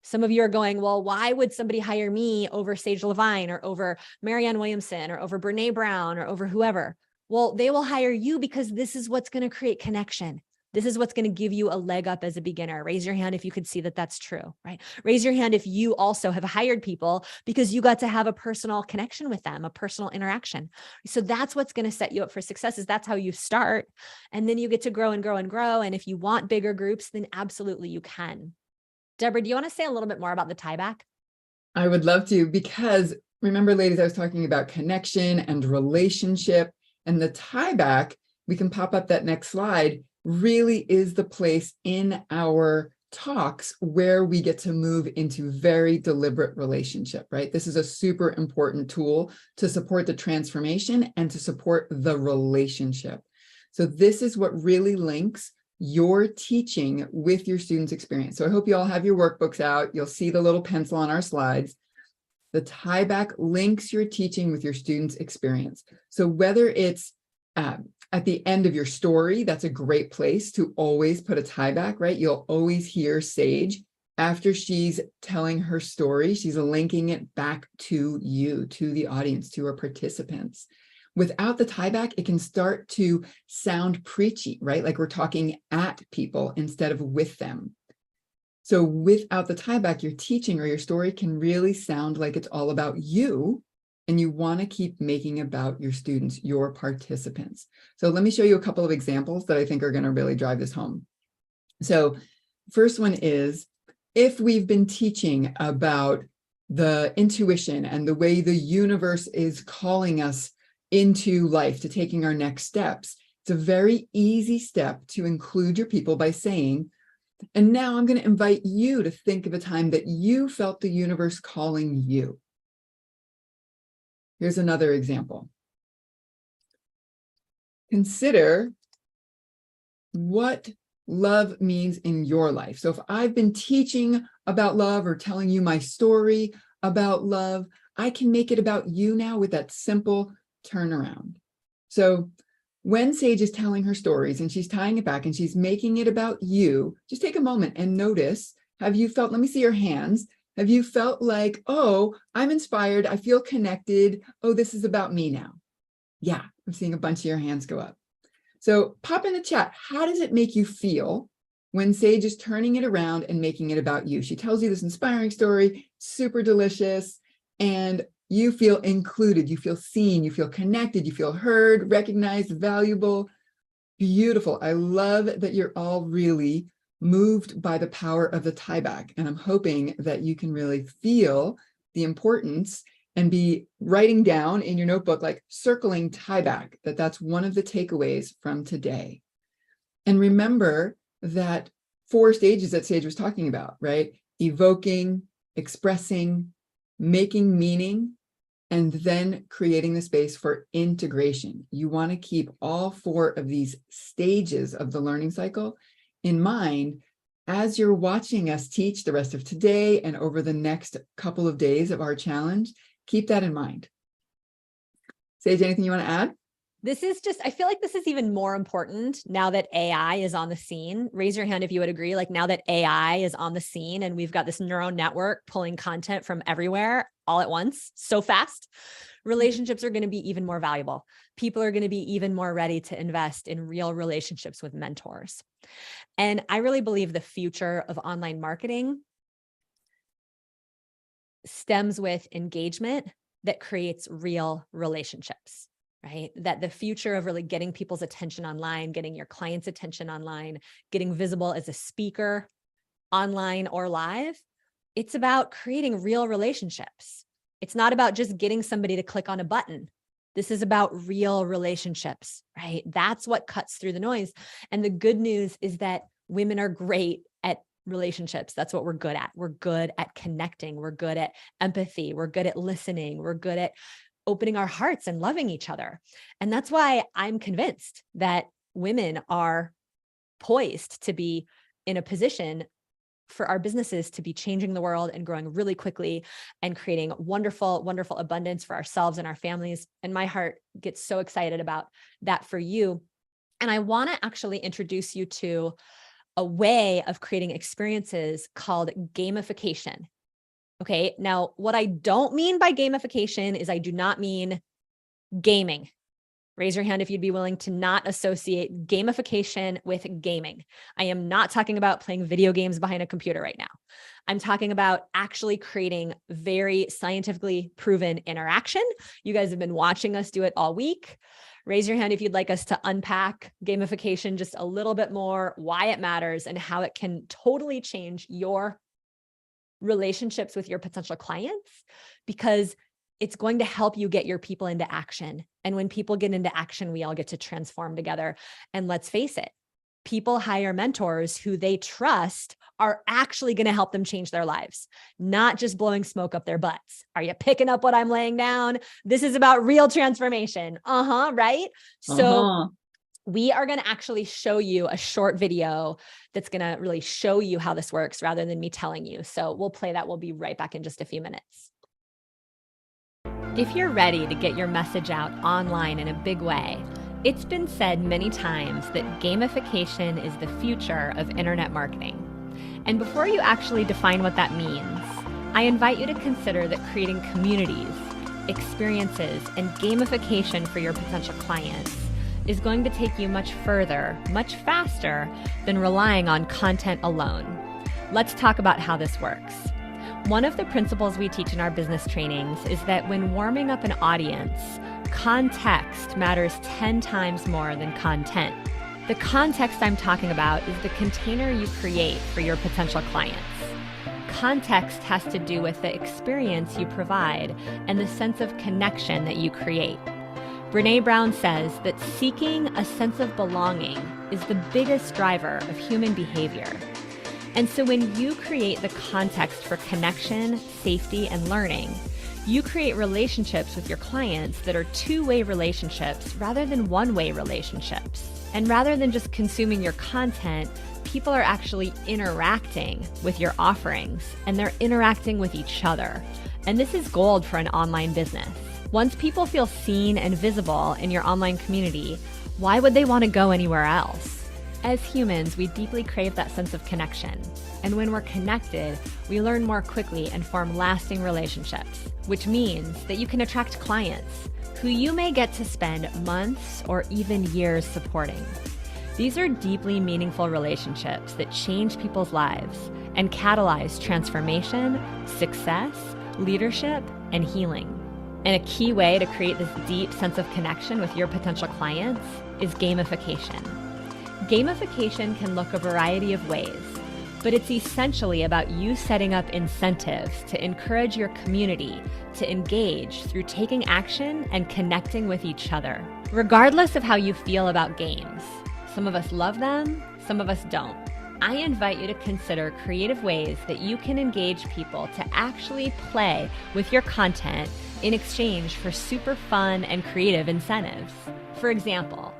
Some of you are going, well, why would somebody hire me over Sage Levine or over Marianne Williamson or over Brene Brown or over whoever? Well, they will hire you because this is what's going to create connection. This is what's going to give you a leg up as a beginner. Raise your hand if you could see that that's true, right? Raise your hand if you also have hired people because you got to have a personal connection with them, a personal interaction. So that's what's going to set you up for success. Is that's how you start. And then you get to grow and grow and grow. And if you want bigger groups, then absolutely you can. Deborah, do you want to say a little bit more about the tie back? I would love to, because remember, ladies, I was talking about connection and relationship, and the tie back, we can pop up that next slide, really is the place in our talks where we get to move into very deliberate relationship, right? This is a super important tool to support the transformation and to support the relationship. So this is what really links your teaching with your students' experience. So I hope you all have your workbooks out. You'll see the little pencil on our slides. The tie back links your teaching with your students' experience. So whether it's at the end of your story, that's a great place to always put a tie back, right? You'll always hear Sage after she's telling her story, she's linking it back to you, to the audience, to her participants. Without the tie back, it can start to sound preachy, right? Like we're talking at people instead of with them. So without the tie back, your teaching or your story can really sound like it's all about you, and you want to keep making about your students, your participants. So let me show you a couple of examples that I think are going to really drive this home. So first one is, if we've been teaching about the intuition and the way the universe is calling us into life to taking our next steps, it's a very easy step to include your people by saying, and now I'm going to invite you to think of a time that you felt the universe calling you. Here's another example. Consider what love means in your life. So if I've been teaching about love or telling you my story about love, I can make it about you now with that simple turnaround. So when Sage is telling her stories and she's tying it back and she's making it about you, just take a moment and notice, have you felt, let me see your hands. Have you felt like, oh, I'm inspired, I feel connected, oh, this is about me now? Yeah, I'm seeing a bunch of your hands go up. So pop in the chat, how does it make you feel when Sage is turning it around and making it about you? She tells you this inspiring story, super delicious, and you feel included, you feel seen, you feel connected, you feel heard, recognized, valuable. Beautiful. I love that you're all really moved by the power of the tie back. And I'm hoping that you can really feel the importance and be writing down in your notebook, like circling tie back, that that's one of the takeaways from today. And remember that 4 stages that Sage was talking about, right? Evoking, expressing, making meaning, and then creating the space for integration. You want to keep all 4 of these stages of the learning cycle in mind as you're watching us teach the rest of today and over the next couple of days of our challenge. Keep that in mind. Sage, anything you want to add? This is just, I feel like this is even more important now that AI is on the scene. Raise your hand if you would agree. Like now that AI is on the scene and we've got this neural network pulling content from everywhere all at once, so fast, relationships are going to be even more valuable. People are going to be even more ready to invest in real relationships with mentors. And I really believe the future of online marketing stems with engagement that creates real relationships. Right? That the future of really getting people's attention online, getting your clients' attention online, getting visible as a speaker online or live, it's about creating real relationships. It's not about just getting somebody to click on a button. This is about real relationships, right? That's what cuts through the noise. And the good news is that women are great at relationships. That's what we're good at. We're good at connecting. We're good at empathy. We're good at listening. We're good at opening our hearts and loving each other. And that's why I'm convinced that women are poised to be in a position for our businesses to be changing the world and growing really quickly and creating wonderful, wonderful abundance for ourselves and our families. And my heart gets so excited about that for you. And I want to actually introduce you to a way of creating experiences called gamification. Okay, now what I don't mean by gamification is I do not mean gaming. Raise your hand if you'd be willing to not associate gamification with gaming. I am not talking about playing video games behind a computer right now. I'm talking about actually creating very scientifically proven interaction. You guys have been watching us do it all week. Raise your hand if you'd like us to unpack gamification just a little bit more, why it matters, and how it can totally change your relationships with your potential clients, because It's going to help you get your people into action. And when people get into action, we all get to transform together. And let's face it, people hire mentors who they trust are actually going to help them change their lives, not just blowing smoke up their butts. Are you picking up what I'm laying down? This is about real transformation. Right? So we are going to actually show you a short video that's going to really show you how this works rather than me telling you. So we'll play that. We'll be right back in just a few minutes. If you're ready to get your message out online in a big way, it's been said many times that gamification is the future of internet marketing. And before you actually define what that means, I invite you to consider that creating communities, experiences, and gamification for your potential clients is going to take you much further, much faster than relying on content alone. Let's talk about how this works. One of the principles we teach in our business trainings is that when warming up an audience, context matters 10 times more than content. The context I'm talking about is the container you create for your potential clients. Context has to do with the experience you provide and the sense of connection that you create. Brené Brown says that seeking a sense of belonging is the biggest driver of human behavior. And so when you create the context for connection, safety, and learning, you create relationships with your clients that are two-way relationships rather than one-way relationships. And rather than just consuming your content, people are actually interacting with your offerings, and they're interacting with each other. And this is gold for an online business. Once people feel seen and visible in your online community, why would they want to go anywhere else? As humans, we deeply crave that sense of connection. And when we're connected, we learn more quickly and form lasting relationships, which means that you can attract clients who you may get to spend months or even years supporting. These are deeply meaningful relationships that change people's lives and catalyze transformation, success, leadership, and healing. And a key way to create this deep sense of connection with your potential clients is gamification. Gamification can look a variety of ways, but it's essentially about you setting up incentives to encourage your community to engage through taking action and connecting with each other. Regardless of how you feel about games, some of us love them, some of us don't. I invite you to consider creative ways that you can engage people to actually play with your content in exchange for super fun and creative incentives. For example,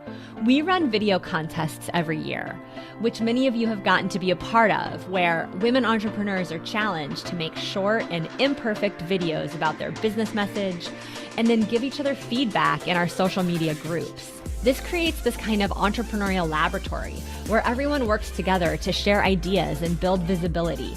we run video contests every year, which many of you have gotten to be a part of, where women entrepreneurs are challenged to make short and imperfect videos about their business message and then give each other feedback in our social media groups. This creates this kind of entrepreneurial laboratory where everyone works together to share ideas and build visibility.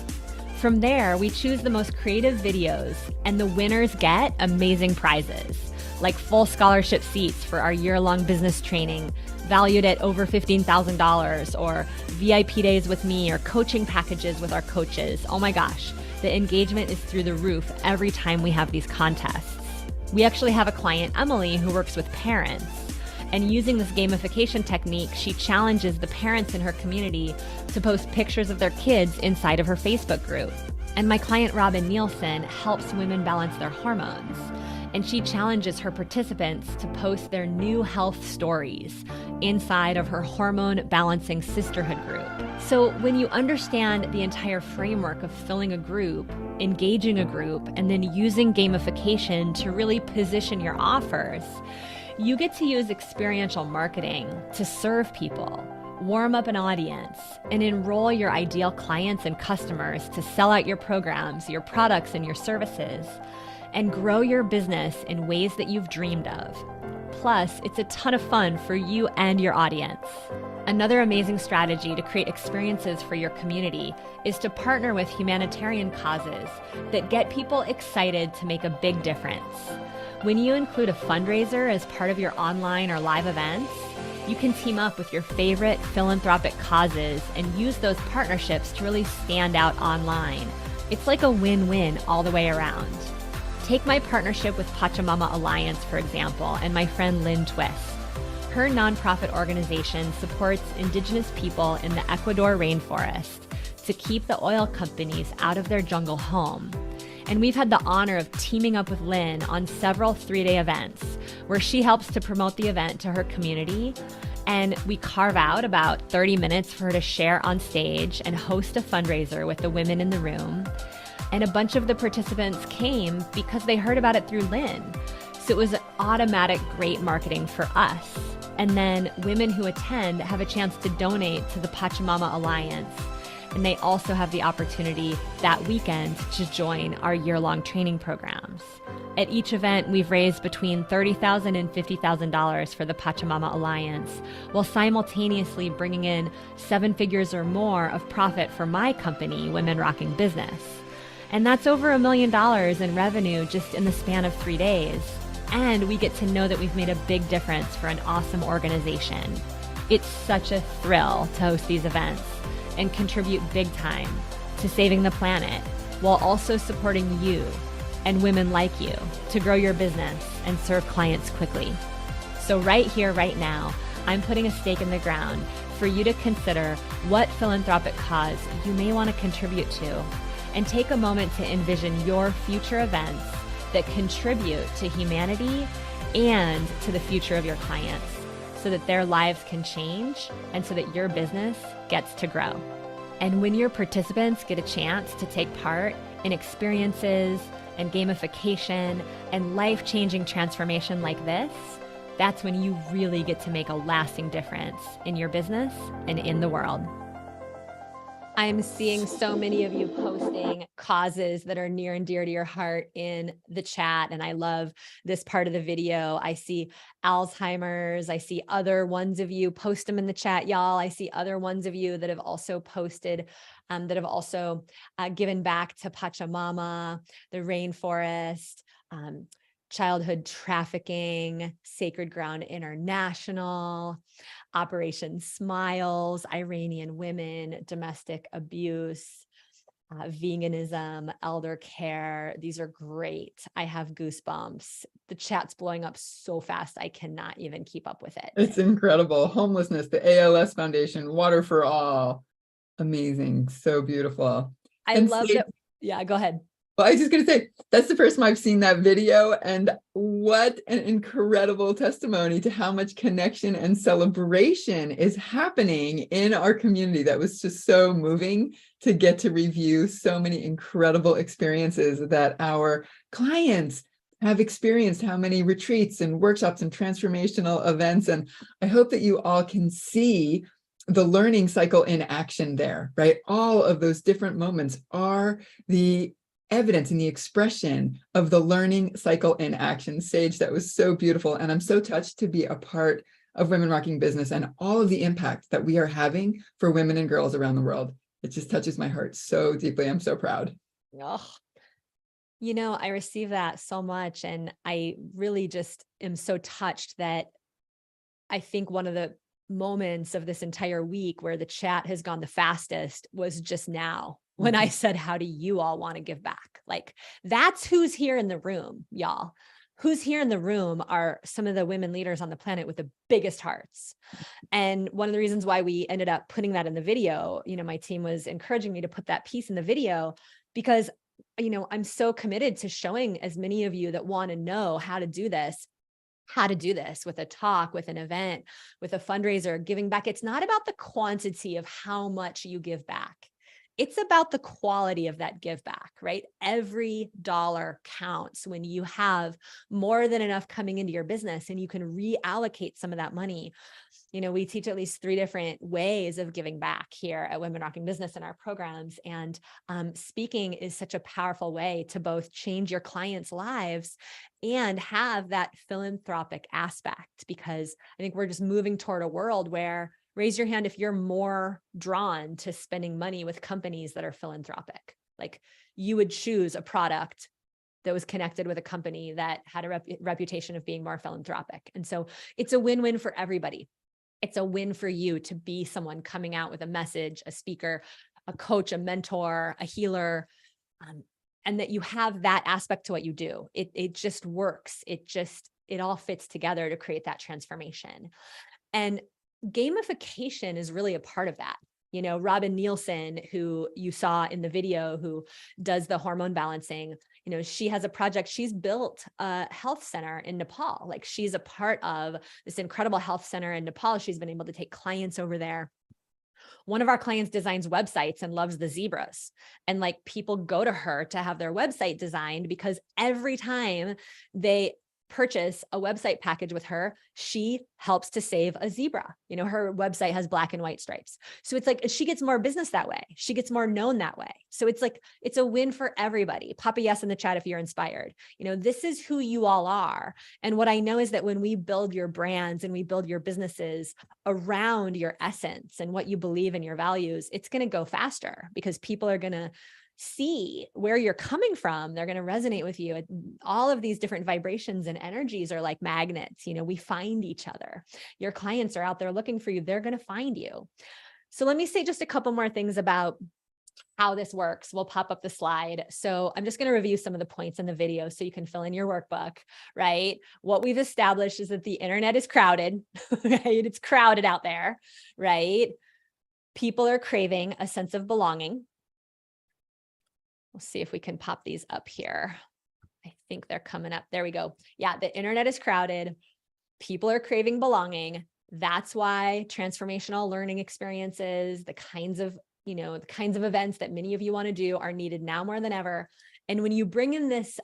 From there, we choose the most creative videos, and the winners get amazing prizes, like full scholarship seats for our year-long business training, valued at over $15,000, or VIP days with me, or coaching packages with our coaches. Oh my gosh, the engagement is through the roof every time we have these contests. We actually have a client, Emily, who works with parents. And using this gamification technique, she challenges the parents in her community to post pictures of their kids inside of her Facebook group. And my client, Robin Nielsen, helps women balance their hormones. And she challenges her participants to post their new health stories inside of her hormone balancing sisterhood group. So when you understand the entire framework of filling a group, engaging a group, and then using gamification to really position your offers, you get to use experiential marketing to serve people, warm up an audience, and enroll your ideal clients and customers to sell out your programs, your products, and your services, and grow your business in ways that you've dreamed of. Plus, it's a ton of fun for you and your audience. Another amazing strategy to create experiences for your community is to partner with humanitarian causes that get people excited to make a big difference. When you include a fundraiser as part of your online or live events, you can team up with your favorite philanthropic causes and use those partnerships to really stand out online. It's like a win-win all the way around. Take my partnership with Pachamama Alliance, for example, and my friend Lynn Twist. Her nonprofit organization supports indigenous people in the Ecuador rainforest to keep the oil companies out of their jungle home. And we've had the honor of teaming up with Lynn on several 3-day events where she helps to promote the event to her community. And we carve out about 30 minutes for her to share on stage and host a fundraiser with the women in the room. And a bunch of the participants came because they heard about it through Lynn. So it was an automatic great marketing for us. And then women who attend have a chance to donate to the Pachamama Alliance. And they also have the opportunity that weekend to join our year-long training programs. At each event, we've raised between $30,000 and $50,000 for the Pachamama Alliance, while simultaneously bringing in 7 figures or more of profit for my company, Women Rocking Business. And that's over $1 million in revenue just in the span of 3 days. And we get to know that we've made a big difference for an awesome organization. It's such a thrill to host these events and contribute big time to saving the planet while also supporting you and women like you to grow your business and serve clients quickly. So right here, right now, I'm putting a stake in the ground for you to consider what philanthropic cause you may want to contribute to, and take a moment to envision your future events that contribute to humanity and to the future of your clients so that their lives can change and so that your business gets to grow. And when your participants get a chance to take part in experiences and gamification and life-changing transformation like this, that's when you really get to make a lasting difference in your business and in the world. I'm seeing so many of you posting causes that are near and dear to your heart in the chat. And I love this part of the video. I see Alzheimer's. I see other ones of you. Post them in the chat, y'all. I see other ones of you that have also posted, that have also given back to Pachamama, the rainforest, childhood trafficking, Sacred Ground International, Operation Smiles, Iranian women, domestic abuse, veganism, elder care. These are great. I have goosebumps. The chat's blowing up so fast, I cannot even keep up with it. It's incredible. Homelessness, the ALS Foundation, Water for All. Amazing. So beautiful. I love that. Yeah, go ahead. Well, I was just going to say, that's the first time I've seen that video, and what an incredible testimony to how much connection and celebration is happening in our community. That was just so moving to get to review so many incredible experiences that our clients have experienced, how many retreats and workshops and transformational events. And I hope that you all can see the learning cycle in action there, right? All of those different moments are the evidence and the expression of the learning cycle in action. Sage, that was so beautiful. And I'm so touched to be a part of Women Rocking Business and all of the impact that we are having for women and girls around the world. It just touches my heart so deeply. I'm so proud. Oh, you know, I receive that so much. And I really just am so touched that I think one of the moments of this entire week where the chat has gone the fastest was just now when I said, how do you all want to give back? Like, that's who's here in the room, y'all. Who's here in the room are some of the women leaders on the planet with the biggest hearts. And one of the reasons why we ended up putting that in the video, you know, my team was encouraging me to put that piece in the video because, you know, I'm so committed to showing as many of you that want to know how to do this with a talk, with an event, with a fundraiser, giving back. It's not about the quantity of how much you give back. It's about the quality of that give back, right? Every dollar counts when you have more than enough coming into your business and you can reallocate some of that money. You know, we teach at least 3 different ways of giving back here at Women Rocking Business in our programs. And speaking is such a powerful way to both change your clients' lives and have that philanthropic aspect, because I think we're just moving toward a world where, raise your hand if you're more drawn to spending money with companies that are philanthropic. Like, you would choose a product that was connected with a company that had a reputation of being more philanthropic. And so it's a win-win for everybody. It's a win for you to be someone coming out with a message, a speaker, a coach, a mentor, a healer, and that you have that aspect to what you do. It just works. It all fits together to create that transformation. And gamification is really a part of that. You know, Robin Nielsen, who you saw in the video, who does the hormone balancing, she has a project. She's built a health center in Nepal. Like, she's a part of this incredible health center in Nepal. She's been able to take clients over there. One of our clients designs websites and loves the zebras. And like, people go to her to have their website designed because every time they purchase a website package with her, she helps to save a zebra. Her website has black and white stripes. So it's like, she gets more business that way. She gets more known that way. So it's like, it's a win for everybody. Pop a yes in the chat if you're inspired. This is who you all are. And what I know is that when we build your brands and we build your businesses around your essence and what you believe in, your values, it's going to go faster because people are going to see where you're coming from. They're going to resonate with you. All of these different vibrations and energies are like magnets. We find each other. Your clients are out there looking for you. They're going to find you. So let me say just a couple more things about how this works. We'll pop up the slide. So I'm just going to review some of the points in the video so you can fill in your workbook, right? What we've established is that the internet is crowded, right? It's crowded out there, right? People are craving a sense of belonging. We'll see if we can pop these up here. I think they're coming up. There we go. Yeah, the internet is crowded. People are craving belonging. That's why transformational learning experiences, the kinds of events that many of you want to do are needed now more than ever. And when you bring in this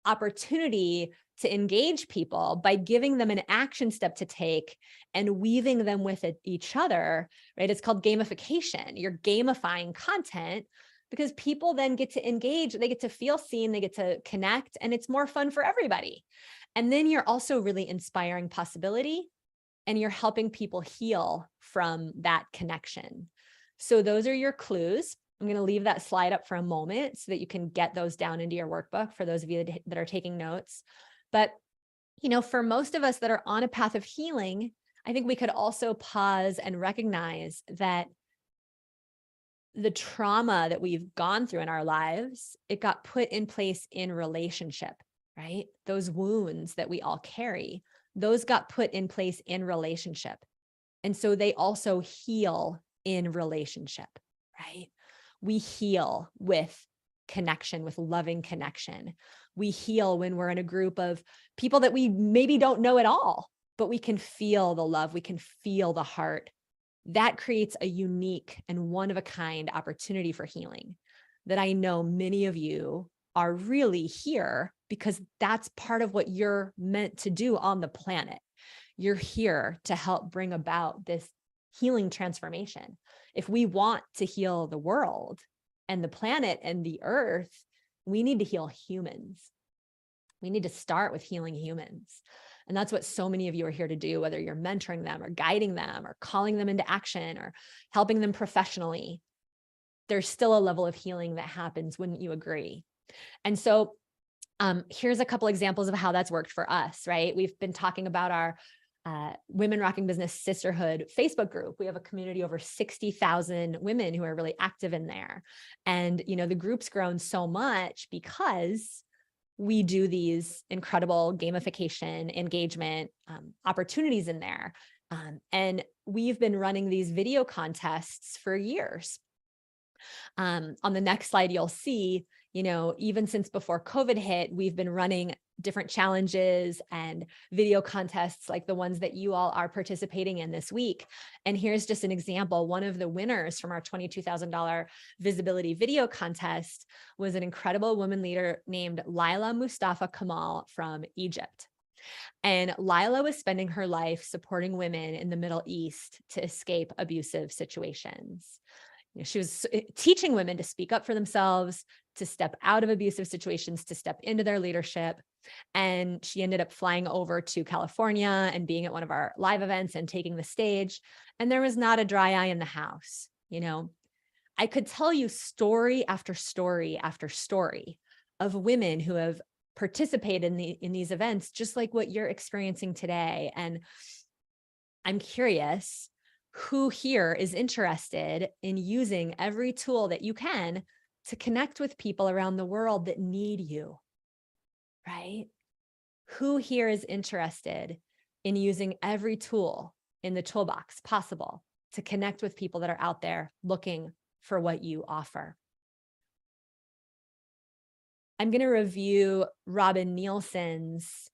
opportunity to engage people by giving them an action step to take and weaving them with each other, right? It's called gamification. You're gamifying content because people then get to engage, they get to feel seen, they get to connect, and it's more fun for everybody. And then you're also really inspiring possibility, and you're helping people heal from that connection. So those are your clues. I'm going to leave that slide up for a moment so that you can get those down into your workbook for those of you that are taking notes. But, for most of us that are on a path of healing, I think we could also pause and recognize that the trauma that we've gone through in our lives, it got put in place in relationship, right? Those wounds that we all carry, those got put in place in relationship. And so they also heal in relationship, right? We heal with connection, with loving connection. We heal when we're in a group of people that we maybe don't know at all, but we can feel the love, we can feel the heart. That creates a unique and one-of-a-kind opportunity for healing that I know many of you are really here because that's part of what you're meant to do on the planet. You're here to help bring about this healing transformation. If we want to heal the world and the planet and the earth, we need to heal humans. We need to start with healing humans. And that's what so many of you are here to do, whether you're mentoring them or guiding them or calling them into action or helping them professionally. There's still a level of healing that happens, wouldn't you agree? And so here's a couple examples of how that's worked for us, right? We've been talking about our Women Rocking Business Sisterhood Facebook group. We have a community over 60,000 women who are really active in there. And, the group's grown so much because we do these incredible gamification engagement opportunities in there. And we've been running these video contests for years. On the next slide, you'll see, even since before COVID hit, we've been running different challenges and video contests like the ones that you all are participating in this week. And here's just an example. One of the winners from our $22,000 visibility video contest was an incredible woman leader named Laila Mustafa Kamal from Egypt. And Laila was spending her life supporting women in the Middle East to escape abusive situations. She was teaching women to speak up for themselves, to step out of abusive situations, to step into their leadership. And she ended up flying over to California and being at one of our live events and taking the stage. And there was not a dry eye in the house. I could tell you story after story after story of women who have participated in these events, just like what you're experiencing today. And I'm curious, who here is interested in using every tool that you can to connect with people around the world that need you, right? Who here is interested in using every tool in the toolbox possible to connect with people that are out there looking for what you offer? I'm going to review Robin Nielsen's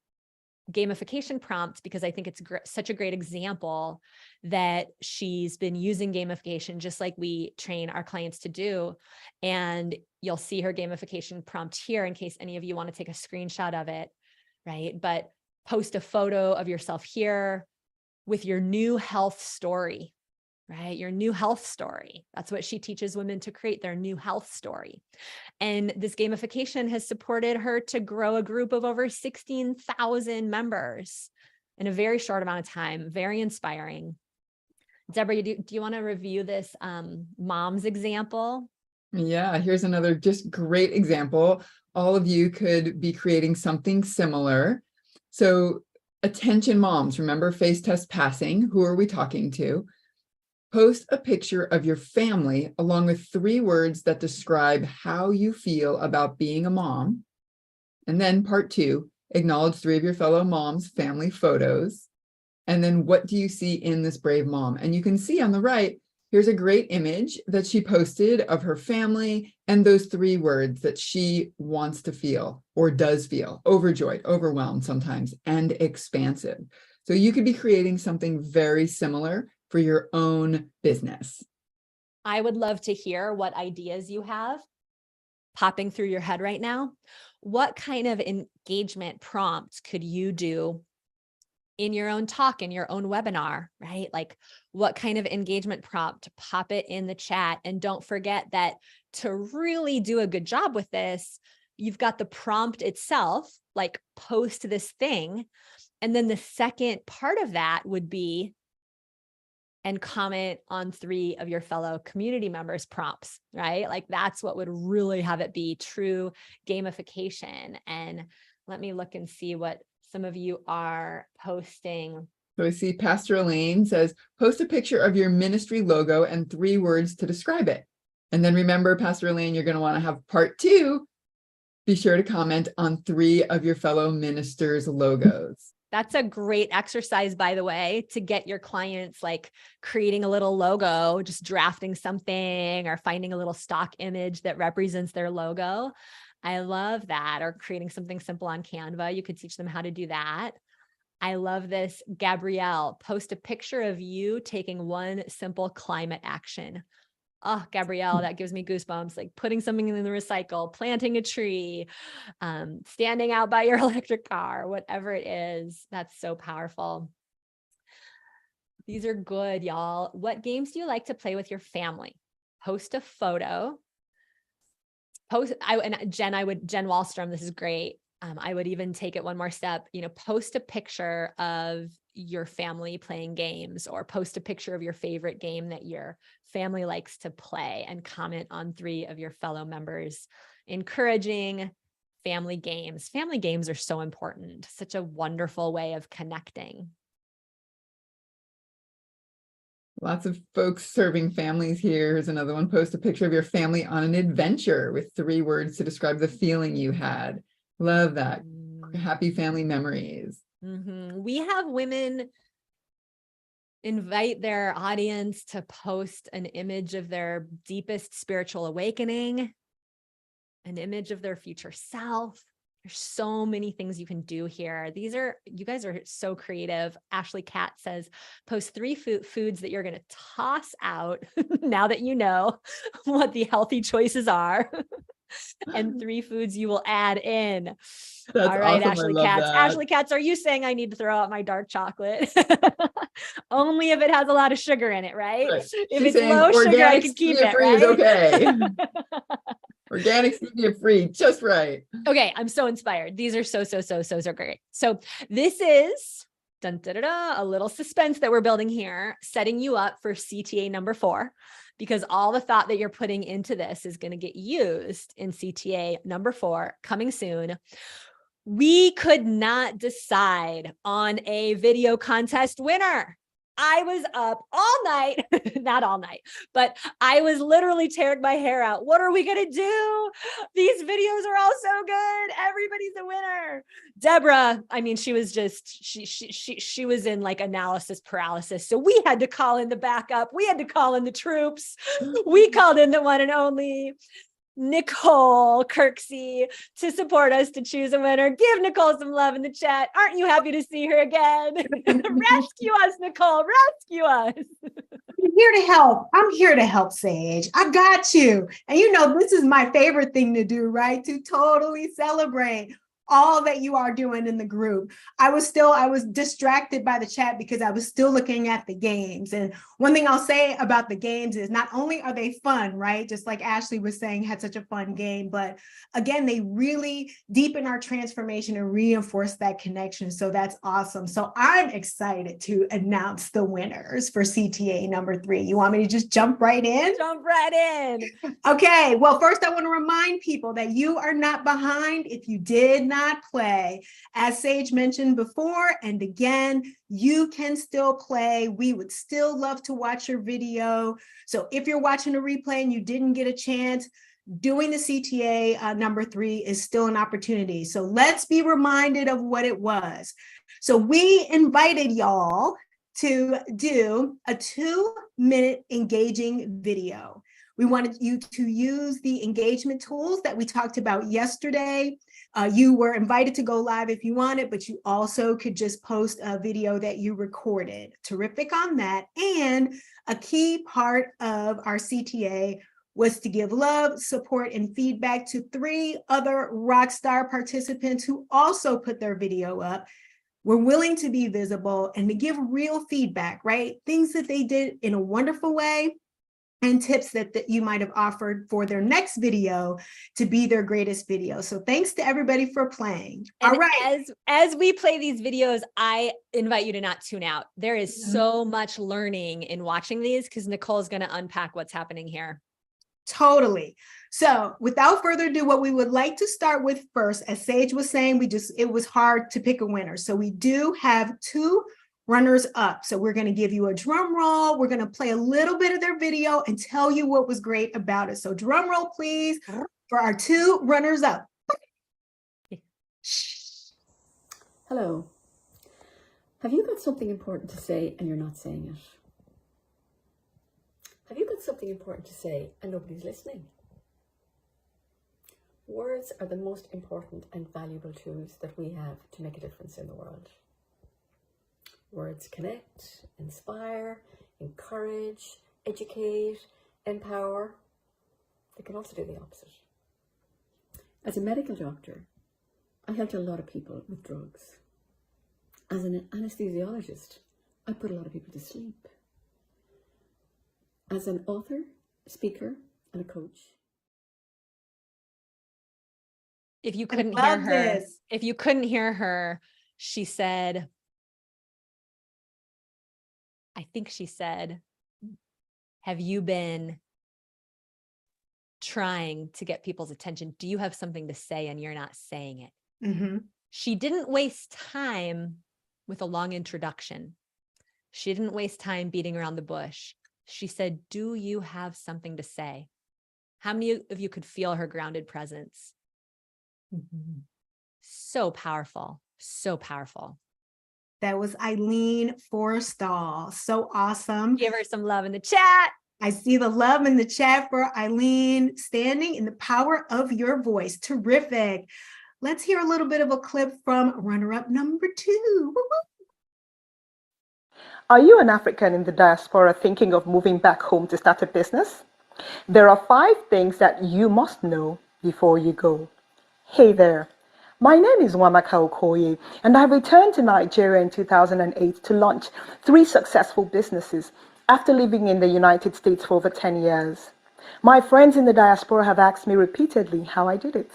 gamification prompt because I think it's such a great example that she's been using gamification just like we train our clients to do. And you'll see her gamification prompt here in case any of you want to take a screenshot of it, right? But post a photo of yourself here with your new health story, right? Your new health story. That's what she teaches women to create, their new health story. And this gamification has supported her to grow a group of over 16,000 members in a very short amount of time. Very inspiring. Deborah, do you want to review this mom's example? Yeah, here's another just great example. All of you could be creating something similar. So attention moms, remember face test passing. Who are we talking to? Post a picture of your family along with 3 words that describe how you feel about being a mom. And then part 2, acknowledge 3 of your fellow moms' family photos. And then what do you see in this brave mom? And you can see on the right, here's a great image that she posted of her family and those 3 words that she wants to feel or does feel: overjoyed, overwhelmed sometimes, and expansive. So you could be creating something very similar for your own business. I would love to hear what ideas you have popping through your head right now. What kind of engagement prompts could you do in your own talk, in your own webinar, right? Like what kind of engagement prompt? Pop it in the chat. And don't forget that to really do a good job with this, you've got the prompt itself, like post this thing. And then the second part of that would be and comment on 3 of your fellow community members' prompts, right? Like that's what would really have it be true gamification. And let me look and see what some of you are posting. So I see Pastor Elaine says, post a picture of your ministry logo and 3 words to describe it. And then remember, Pastor Elaine, you're going to want to have part 2. Be sure to comment on 3 of your fellow ministers' logos. That's a great exercise, by the way, to get your clients like creating a little logo, just drafting something or finding a little stock image that represents their logo. I love that. Or creating something simple on Canva. You could teach them how to do that. I love this. Gabrielle, post a picture of you taking one simple climate action. Oh, Gabrielle, that gives me goosebumps, like putting something in the recycle, planting a tree, standing out by your electric car, whatever it is. That's so powerful. These are good, y'all. What games do you like to play with your family? Post a photo. Jen Wallstrom, this is great. I would even take it one more step, post a picture of your family playing games or post a picture of your favorite game that your family likes to play and comment on 3 of your fellow members. Encouraging family games. Family games are so important. Such a wonderful way of connecting. Lots of folks serving families here. Here's another one. Post a picture of your family on an adventure with 3 words to describe the feeling you had. Love that. Happy family memories. We have women invite their audience to post an image of their deepest spiritual awakening, an image of their future self. There's so many things you can do here. You guys are so creative. Ashley Cat says, post 3 foods that you're going to toss out now that you know what the healthy choices are. And 3 foods you will add in. That's all right, awesome. Ashley Katz. Ashley Katz, are you saying I need to throw out my dark chocolate? Only if it has a lot of sugar in it, right? Right. If She's it's low sugar, I can keep it, free right? is okay. Organic stevia free, just right. Okay, I'm so inspired. These are so great. So this is a little suspense that we're building here, setting you up for CTA number 4. Because all the thought that you're putting into this is going to get used in CTA number 4 coming soon. We could not decide on a video contest winner. I was up all night, not all night, but I was literally tearing my hair out. What are we going to do? These videos are all so good. Everybody's a winner. Deborah, I mean, she was just, she was in like analysis paralysis. So we had to call in the backup. We had to call in the troops. We called in the one and only Nicole Kirksey to support us to choose a winner. Give Nicole some love in the chat. Aren't you happy to see her again? Rescue us, Nicole. Rescue us. I'm here to help. I'm here to help, Sage. I got you. And you know, this is my favorite thing to do, right? To totally celebrate all that you are doing in the group. I was distracted by the chat because I was still looking at the games. And one thing I'll say about the games is not only are they fun, right? Just like Ashley was saying, had such a fun game, but again, they really deepen our transformation and reinforce that connection. So that's awesome. So I'm excited to announce the winners for CTA number 3. You want me to just jump right in? Jump right in. Okay, well, first I want to remind people that you are not behind if you did not play. As Sage mentioned before, and again, you can still play. We would still love to watch your video. So if you're watching a replay and you didn't get a chance, doing the CTA number 3 is still an opportunity. So let's be reminded of what it was. So we invited y'all to do a 2-minute engaging video. We wanted you to use the engagement tools that we talked about yesterday. You were invited to go live if you wanted, but you also could just post a video that you recorded. Terrific on that. And a key part of our CTA was to give love, support, and feedback to 3 other Rockstar participants who also put their video up. We're willing to be visible and to give real feedback, right? Things that they did in a wonderful way, and tips that you might have offered for their next video to be their greatest video. So thanks to everybody for playing. And all right. As we play these videos, I invite you to not tune out. There is so much learning in watching these because Nicole's going to unpack what's happening here. Totally. So without further ado, what we would like to start with first, as Sage was saying, it was hard to pick a winner. So we do have 2 runners up. So we're going to give you a drum roll. We're going to play a little bit of their video and tell you what was great about it. So drum roll, please, for our 2 runners up. Hello. Have you got something important to say and you're not saying it? Have you got something important to say and nobody's listening? Words are the most important and valuable tools that we have to make a difference in the world. Words connect, inspire, encourage, educate, empower. They can also do the opposite. As a medical doctor, I helped a lot of people with drugs. As an anesthesiologist, I put a lot of people to sleep. As an author, speaker, and a coach. If you couldn't hear her, she said, I think she said, have you been trying to get people's attention? Do you have something to say and you're not saying it? Mm-hmm. She didn't waste time with a long introduction. She didn't waste time beating around the bush. She said, do you have something to say? How many of you could feel her grounded presence? Mm-hmm. So powerful, so powerful. That was Eileen Forstall. So awesome. Give her some love in the chat. I see the love in the chat for Eileen, standing in the power of your voice. Terrific. Let's hear a little bit of a clip from runner-up number 2. Woo-hoo. Are you an African in the diaspora thinking of moving back home to start a business? There are 5 things that you must know before you go. Hey there. My name is Wamaka Okoye, and I returned to Nigeria in 2008 to launch 3 successful businesses after living in the United States for over 10 years. My friends in the diaspora have asked me repeatedly how I did it.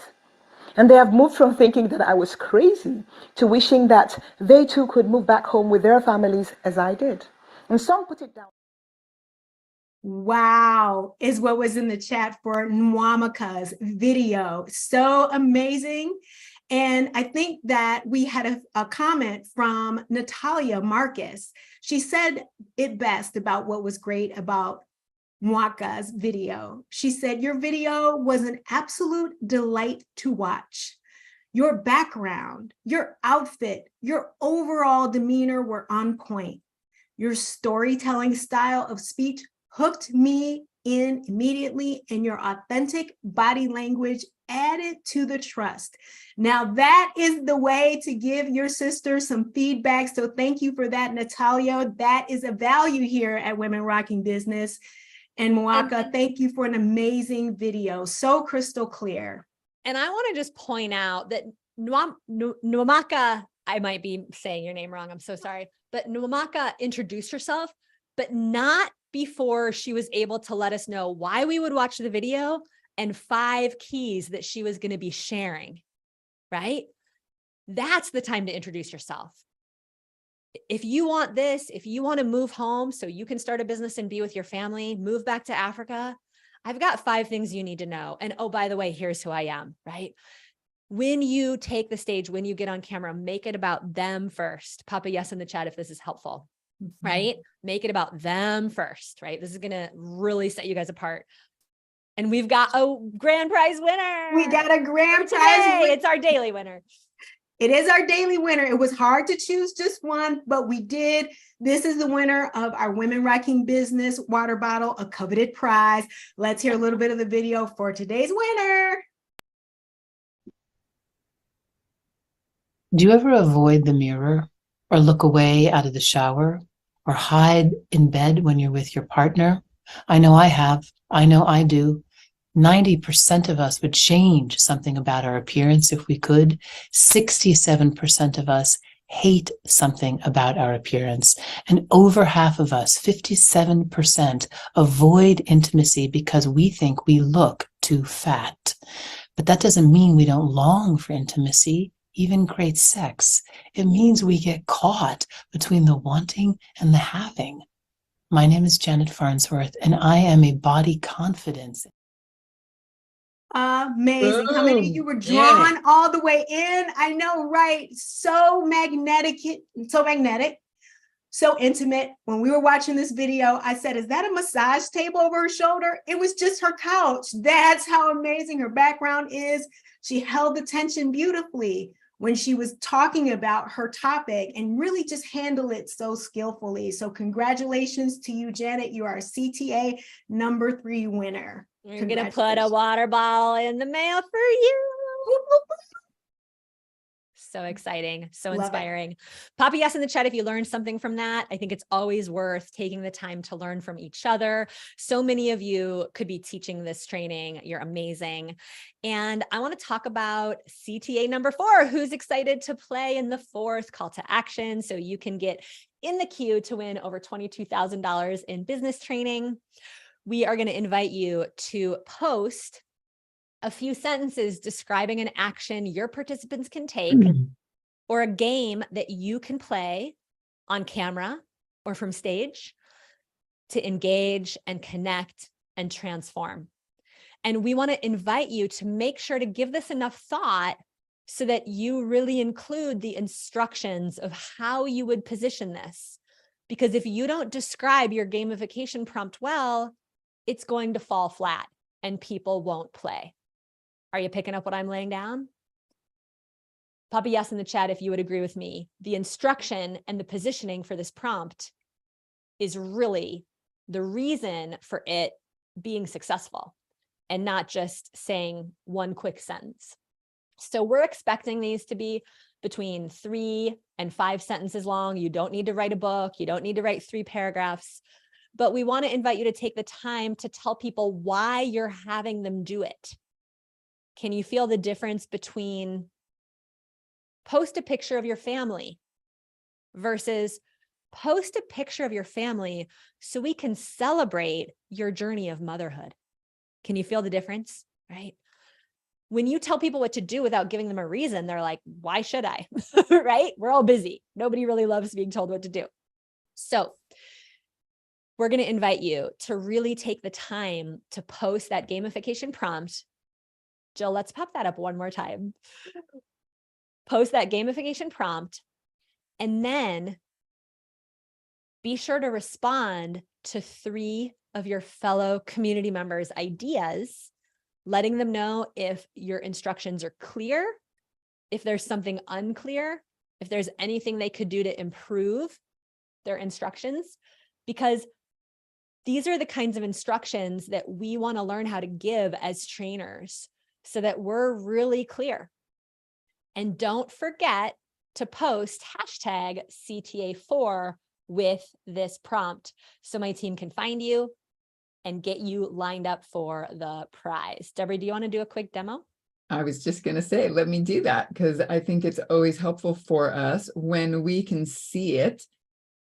And they have moved from thinking that I was crazy to wishing that they too could move back home with their families as I did. And some put it down. Wow, is what was in the chat for Nwamaka's video. So amazing. And I think that we had a comment from Natalia Marcus. She said it best about what was great about Nwaka's video. She said, your video was an absolute delight to watch. Your background, your outfit, your overall demeanor were on point. Your storytelling style of speech hooked me in immediately, and your authentic body language added to the trust. Now, that is the way to give your sister some feedback. So thank you for that, Natalia. That is a value here at Women Rocking Business. And Mwaka, thank you for an amazing video. So crystal clear. And I want to just point out that Nwamaka, I might be saying your name wrong, I'm so sorry, but Nwamaka introduced herself, but not before she was able to let us know why we would watch the video and 5 keys that she was going to be sharing, right? That's the time to introduce yourself. If you want this, if you want to move home so you can start a business and be with your family, move back to Africa, I've got 5 things you need to know. And oh, by the way, here's who I am, right? When you take the stage, when you get on camera, make it about them first. Pop a yes in the chat if this is helpful, right? Make it about them first, right? This is going to really set you guys apart. And we've got a grand prize winner. We got a grand prize winner. It's our daily winner. It is our daily winner. It was hard to choose just one, but we did. This is the winner of our Women Rocking Business water bottle, a coveted prize. Let's hear a little bit of the video for today's winner. Do you ever avoid the mirror or look away out of the shower or hide in bed when you're with your partner? I know I have. I know I do. 90% of us would change something about our appearance if we could. 67% of us hate something about our appearance. And over half of us, 57%, avoid intimacy because we think we look too fat. But that doesn't mean we don't long for intimacy, even great sex. It means we get caught between the wanting and the having. My name is Janet Farnsworth, and I am a body confidence. Amazing. How many of you were drawn all the way in? I know, right? So magnetic, so intimate. When we were watching this video, I said, is that a massage table over her shoulder? It was just her couch. That's how amazing her background is. She held the tension beautifully when she was talking about her topic and really just handled it so skillfully. So congratulations to you, Janet. You are a CTA number 3 winner. We're going to put a water bottle in the mail for you. So exciting. So inspiring. Pop a yes in the chat if you learned something from that. I think it's always worth taking the time to learn from each other. So many of you could be teaching this training. You're amazing. And I want to talk about CTA number 4. Who's excited to play in the 4th call to action so you can get in the queue to win over $22,000 in business training? We are going to invite you to post a few sentences describing an action your participants can take or a game that you can play on camera or from stage to engage and connect and transform. And we want to invite you to make sure to give this enough thought so that you really include the instructions of how you would position this. Because if you don't describe your gamification prompt well, it's going to fall flat and people won't play. Are you picking up what I'm laying down? Pop a yes in the chat if you would agree with me. The instruction and the positioning for this prompt is really the reason for it being successful and not just saying one quick sentence. So we're expecting these to be between 3 and 5 sentences long. You don't need to write a book. You don't need to write 3 paragraphs. But we want to invite you to take the time to tell people why you're having them do it. Can you feel the difference between post a picture of your family versus post a picture of your family so we can celebrate your journey of motherhood? Can you feel the difference, right? When you tell people what to do without giving them a reason, they're like, why should I, right? We're all busy. Nobody really loves being told what to do. So we're going to invite you to really take the time to post that gamification prompt. Jill, let's pop that up one more time. Post that gamification prompt, and then be sure to respond to 3 of your fellow community members' ideas, letting them know if your instructions are clear, if there's something unclear, if there's anything they could do to improve their instructions, because these are the kinds of instructions that we want to learn how to give as trainers so that we're really clear. And don't forget to post hashtag CTA4 with this prompt so my team can find you and get you lined up for the prize. Deborah, do you want to do a quick demo? I was just going to say, let me do that, because I think it's always helpful for us when we can see it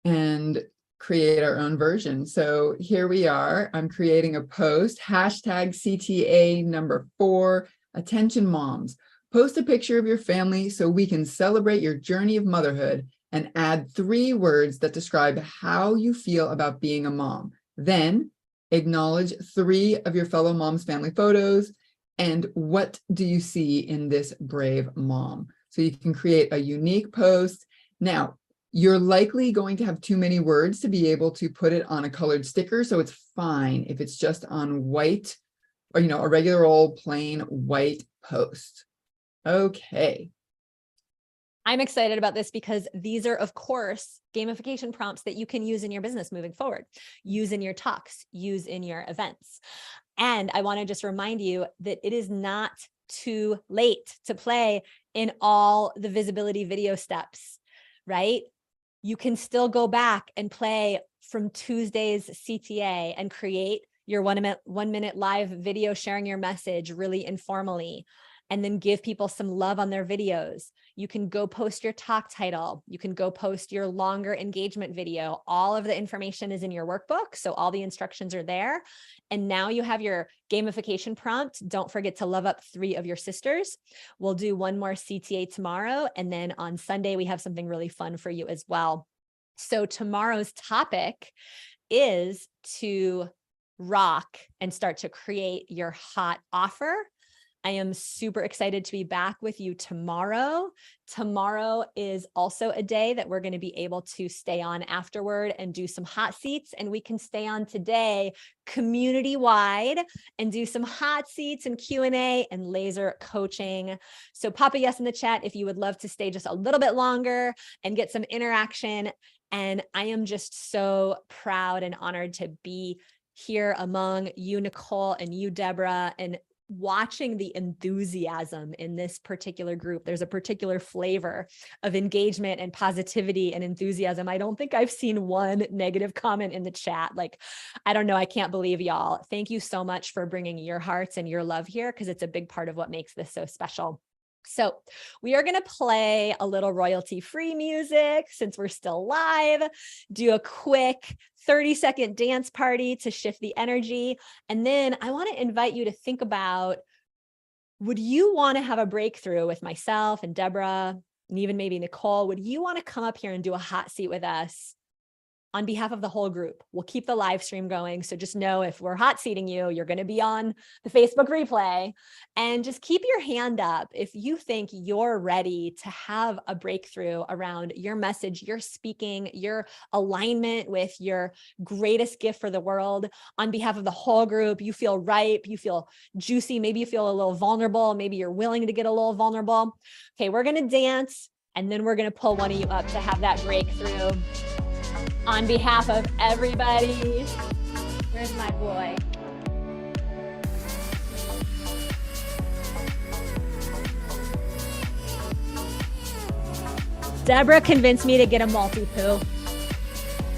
and create our own version. So here we are. I'm creating a post, hashtag CTA number 4, attention moms. Post a picture of your family so we can celebrate your journey of motherhood and add 3 words that describe how you feel about being a mom. Then acknowledge 3 of your fellow moms' family photos. And what do you see in this brave mom? So you can create a unique post. Now, you're likely going to have too many words to be able to put it on a colored sticker. So it's fine if it's just on white or, a regular old plain white post. Okay. I'm excited about this because these are, of course, gamification prompts that you can use in your business moving forward, use in your talks, use in your events. And I want to just remind you that it is not too late to play in all the visibility video steps, right? You can still go back and play from Tuesday's CTA and create your 1 minute live video sharing your message really informally, and then give people some love on their videos. You can go post your talk title. You can go post your longer engagement video. All of the information is in your workbook, so all the instructions are there. And now you have your gamification prompt. Don't forget to love up 3 of your sisters. We'll do 1 more CTA tomorrow, and then on Sunday, we have something really fun for you as well. So tomorrow's topic is to rock and start to create your hot offer. I am super excited to be back with you tomorrow. Tomorrow is also a day that we're going to be able to stay on afterward and do some hot seats, and we can stay on today community-wide and do some hot seats and Q&A and laser coaching. So pop a yes in the chat if you would love to stay just a little bit longer and get some interaction. And I am just so proud and honored to be here among you, Nicole, and you, Deborah, and watching the enthusiasm in this particular group. There's a particular flavor of engagement and positivity and enthusiasm. I don't think I've seen one negative comment in the chat. Like, I don't know. I can't believe y'all. Thank you so much for bringing your hearts and your love here, because it's a big part of what makes this so special. So we are going to play a little royalty-free music since we're still live, do a quick 30-second dance party to shift the energy. And then I want to invite you to think about, would you want to have a breakthrough with myself and Deborah, and even maybe Nicole? Would you want to come up here and do a hot seat with us on behalf of the whole group? We'll keep the live stream going. So just know if we're hot seating you, you're going to be on the Facebook replay, and just keep your hand up if you think you're ready to have a breakthrough around your message, your speaking, your alignment with your greatest gift for the world on behalf of the whole group. You feel ripe, you feel juicy, maybe you feel a little vulnerable, maybe you're willing to get a little vulnerable. Okay, we're going to dance, and then we're going to pull one of you up to have that breakthrough. On behalf of everybody, where's my boy? Deborah convinced me to get a multi-poo.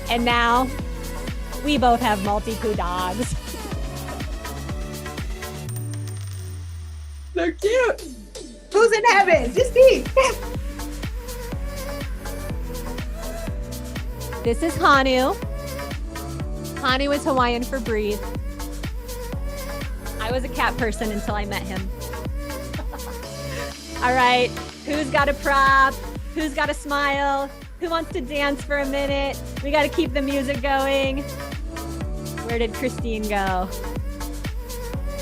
And now we both have multi-poo dogs. They're cute. Who's in heaven? Just me. This is Hanu. Hanu is Hawaiian for breathe. I was a cat person until I met him. All right, who's got a prop? Who's got a smile? Who wants to dance for a minute? We got to keep the music going. Where did Christine go?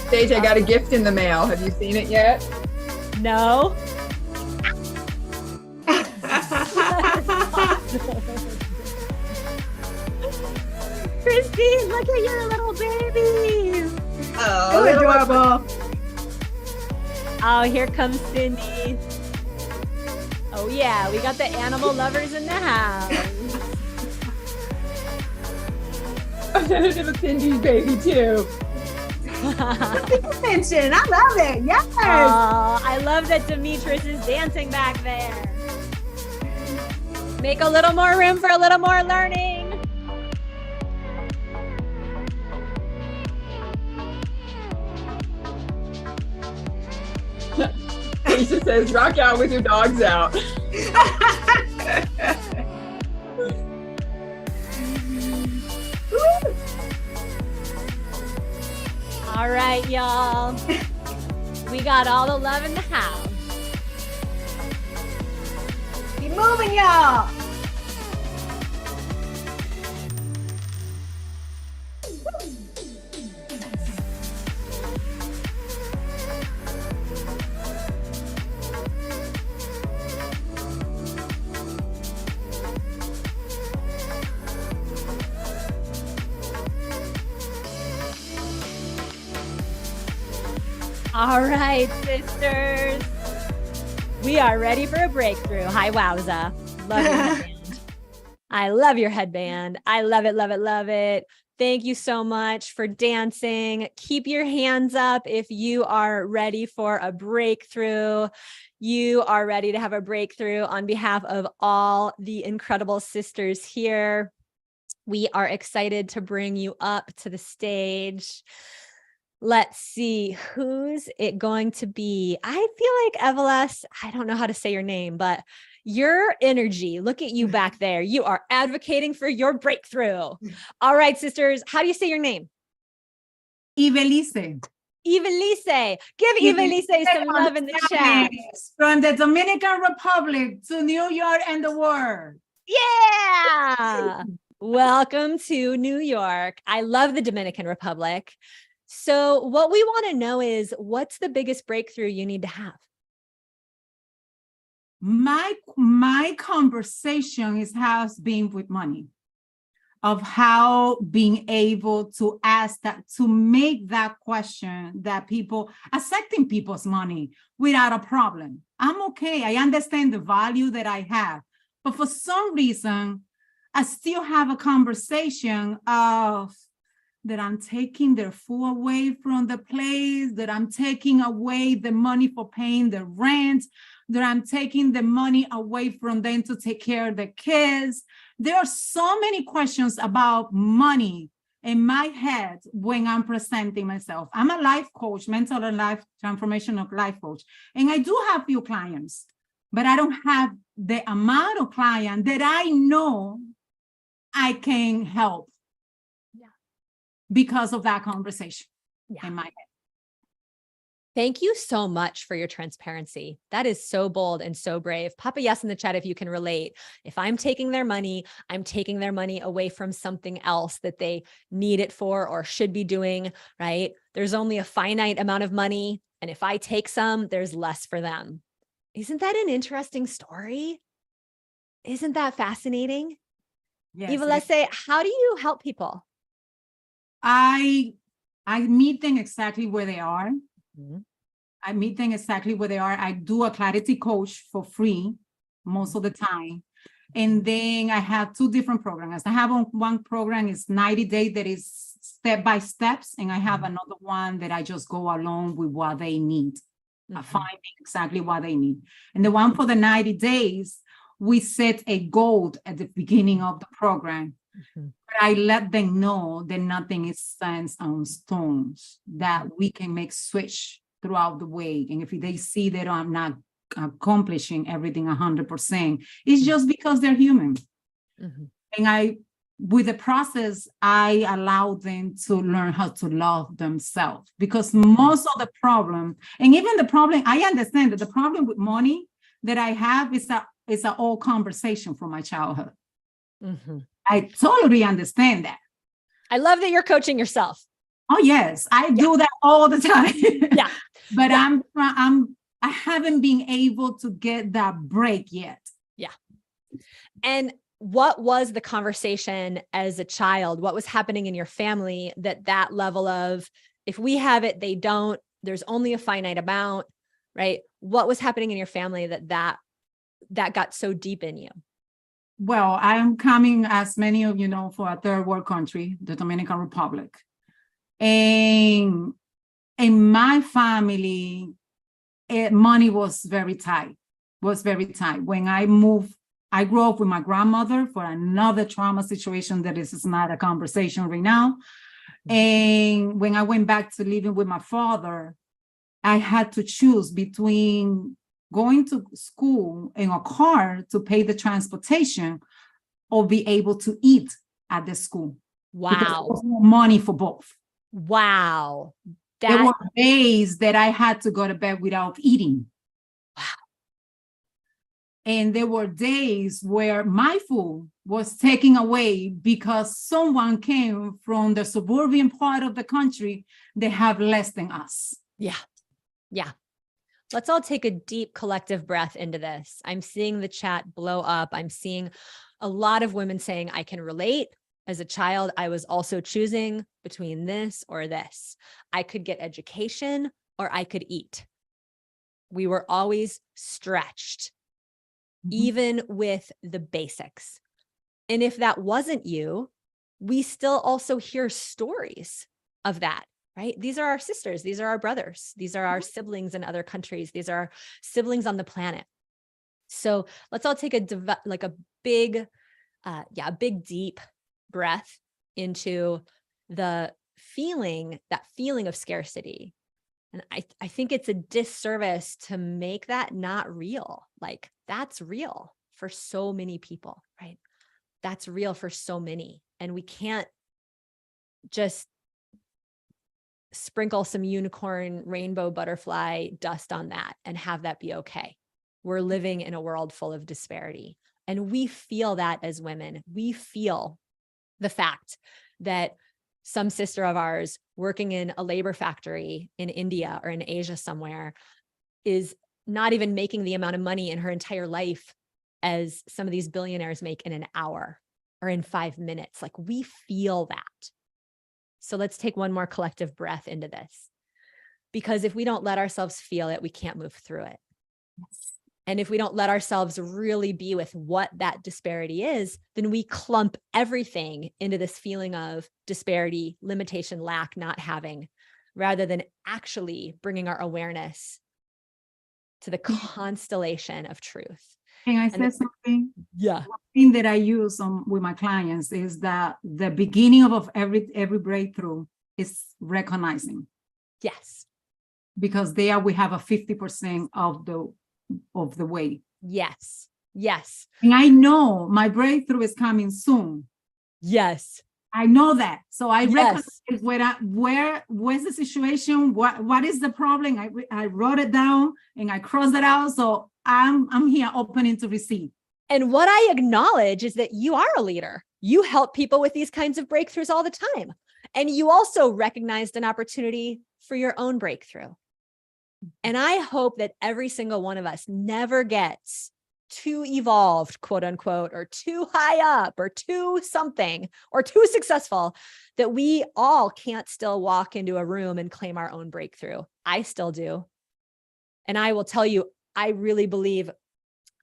Sage, I got a gift in the mail. Have you seen it yet? No. Christine, look at your little baby. Oh, adorable. Oh, here comes Cindy. Oh yeah, we got the animal lovers in the house. little Cindy's baby too. Mention. I love it. Yes. Oh, I love that Demetrius is dancing back there. Make a little more room for a little more learning. Aisha says, rock out with your dogs out. All right, y'all. We got all the love in the house. Keep moving, y'all. All right, sisters. We are ready for a breakthrough. Hi, wowza. Love your headband. I love your headband. I love it, love it, love it. Thank you so much for dancing. Keep your hands up if you are ready for a breakthrough. You are ready to have a breakthrough on behalf of all the incredible sisters here. We are excited to bring you up to the stage. Let's see, who's it going to be? I feel like Eveles, I don't know how to say your name, but your energy, look at you back there. You are advocating for your breakthrough. All right, sisters, how do you say your name? Ivelisse. Ivelisse. Give Ivelisse some love in the chat. From the Dominican Republic to New York and the world. Yeah. Welcome to New York. I love the Dominican Republic. So what we want to know is, what's the biggest breakthrough you need to have? My conversation has been with money, of how being able to ask that, to make that question that people, accepting people's money without a problem. I'm okay. I understand the value that I have, but for some reason, I still have a conversation of that I'm taking their food away from the place, that I'm taking away the money for paying the rent, that I'm taking the money away from them to take care of the kids. There are so many questions about money in my head when I'm presenting myself. I'm a life coach, mental and life transformational life coach, and I do have few clients, but I don't have the amount of clients that I know I can help because of that conversation in my head. Thank you so much for your transparency. That is so bold and so brave. Pop a yes in the chat if you can relate. If I'm taking their money, I'm taking their money away from something else that they need it for or should be doing, right? There's only a finite amount of money, and if I take some, there's less for them. Isn't that an interesting story? Isn't that fascinating? Yes, Ivelisse, how do you help people? I meet them exactly where they are. Mm-hmm. I meet them exactly where they are. I do a clarity coach for free most of the time. And then I have two different programs. I have one program is 90 days that is step by steps. And I have another one that I just go along with what they need. I find exactly what they need. And the one for the 90 days, we set a goal at the beginning of the program. But I let them know that nothing is stands on stones, that we can make switch throughout the way. And if they see that I'm not accomplishing everything 100%, it's just because they're human. And with the process, I allow them to learn how to love themselves, because most of the problem, and even the problem, I understand that the problem with money that I have is an old conversation from my childhood. I totally understand that. I love that you're coaching yourself. Oh yes, I do that all the time. Yeah. But I haven't been able to get that break yet. Yeah. And what was the conversation as a child? What was happening in your family that level of, if we have it, they don't, there's only a finite amount, right? What was happening in your family that got so deep in you? Well, I am coming, as many of you know, for a third world country, the Dominican Republic. And in my family, money was very tight, When I moved, I grew up with my grandmother for another trauma situation that is not a conversation right now. And when I went back to living with my father, I had to choose between going to school in a car to pay the transportation or be able to eat at the school. Because there was no money for both. Wow. There were days that I had to go to bed without eating. Wow. And there were days where my food was taken away because someone came from the suburban part of the country that have less than us. Yeah. Yeah. Let's all take a deep collective breath into this. I'm seeing the chat blow up. I'm seeing a lot of women saying, I can relate. As a child, I was also choosing between this or this. I could get education or I could eat. We were always stretched, even with the basics. And if that wasn't you, we still also hear stories of that, right? These are our sisters. These are our brothers. These are our siblings in other countries. These are our siblings on the planet. So let's all take a big, deep breath into that feeling of scarcity. And I think it's a disservice to make that not real. Like, that's real for so many people, right? That's real for so many. And we can't just sprinkle some unicorn, rainbow, butterfly dust on that and have that be okay. We're living in a world full of disparity. And we feel that as women. We feel the fact that some sister of ours working in a labor factory in India or in Asia somewhere is not even making the amount of money in her entire life as some of these billionaires make in an hour or in 5 minutes. Like, we feel that. So let's take one more collective breath into this, because if we don't let ourselves feel it, we can't move through it. Yes. And if we don't let ourselves really be with what that disparity is, then we clump everything into this feeling of disparity, limitation, lack, not having, rather than actually bringing our awareness to the constellation of truth. Can I say something? Yeah. One thing that I use with my clients is that the beginning of every breakthrough is recognizing. Yes. Because there we have a 50% of the way. Yes. Yes. And I know my breakthrough is coming soon. Yes. I know that. So I recognize where's the situation? What is the problem? I wrote it down and I crossed it out. So I'm here opening to receive. And what I acknowledge is that you are a leader. You help people with these kinds of breakthroughs all the time. And you also recognized an opportunity for your own breakthrough. And I hope that every single one of us never gets too evolved, quote unquote, or too high up or too something or too successful that we all can't still walk into a room and claim our own breakthrough. I still do. And I will tell you, I really believe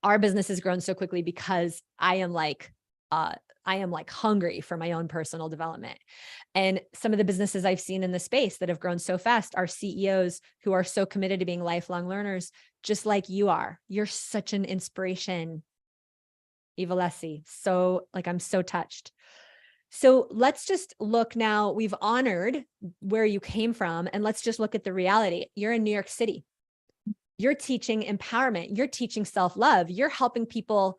our business has grown so quickly because I am like hungry for my own personal development. And some of the businesses I've seen in the space that have grown so fast are CEOs who are so committed to being lifelong learners, just like you are. You're such an inspiration, Eva Lessie. So I'm so touched. So let's just look now. We've honored where you came from, and let's just look at the reality. You're in New York City. You're teaching empowerment. You're teaching self-love. You're helping people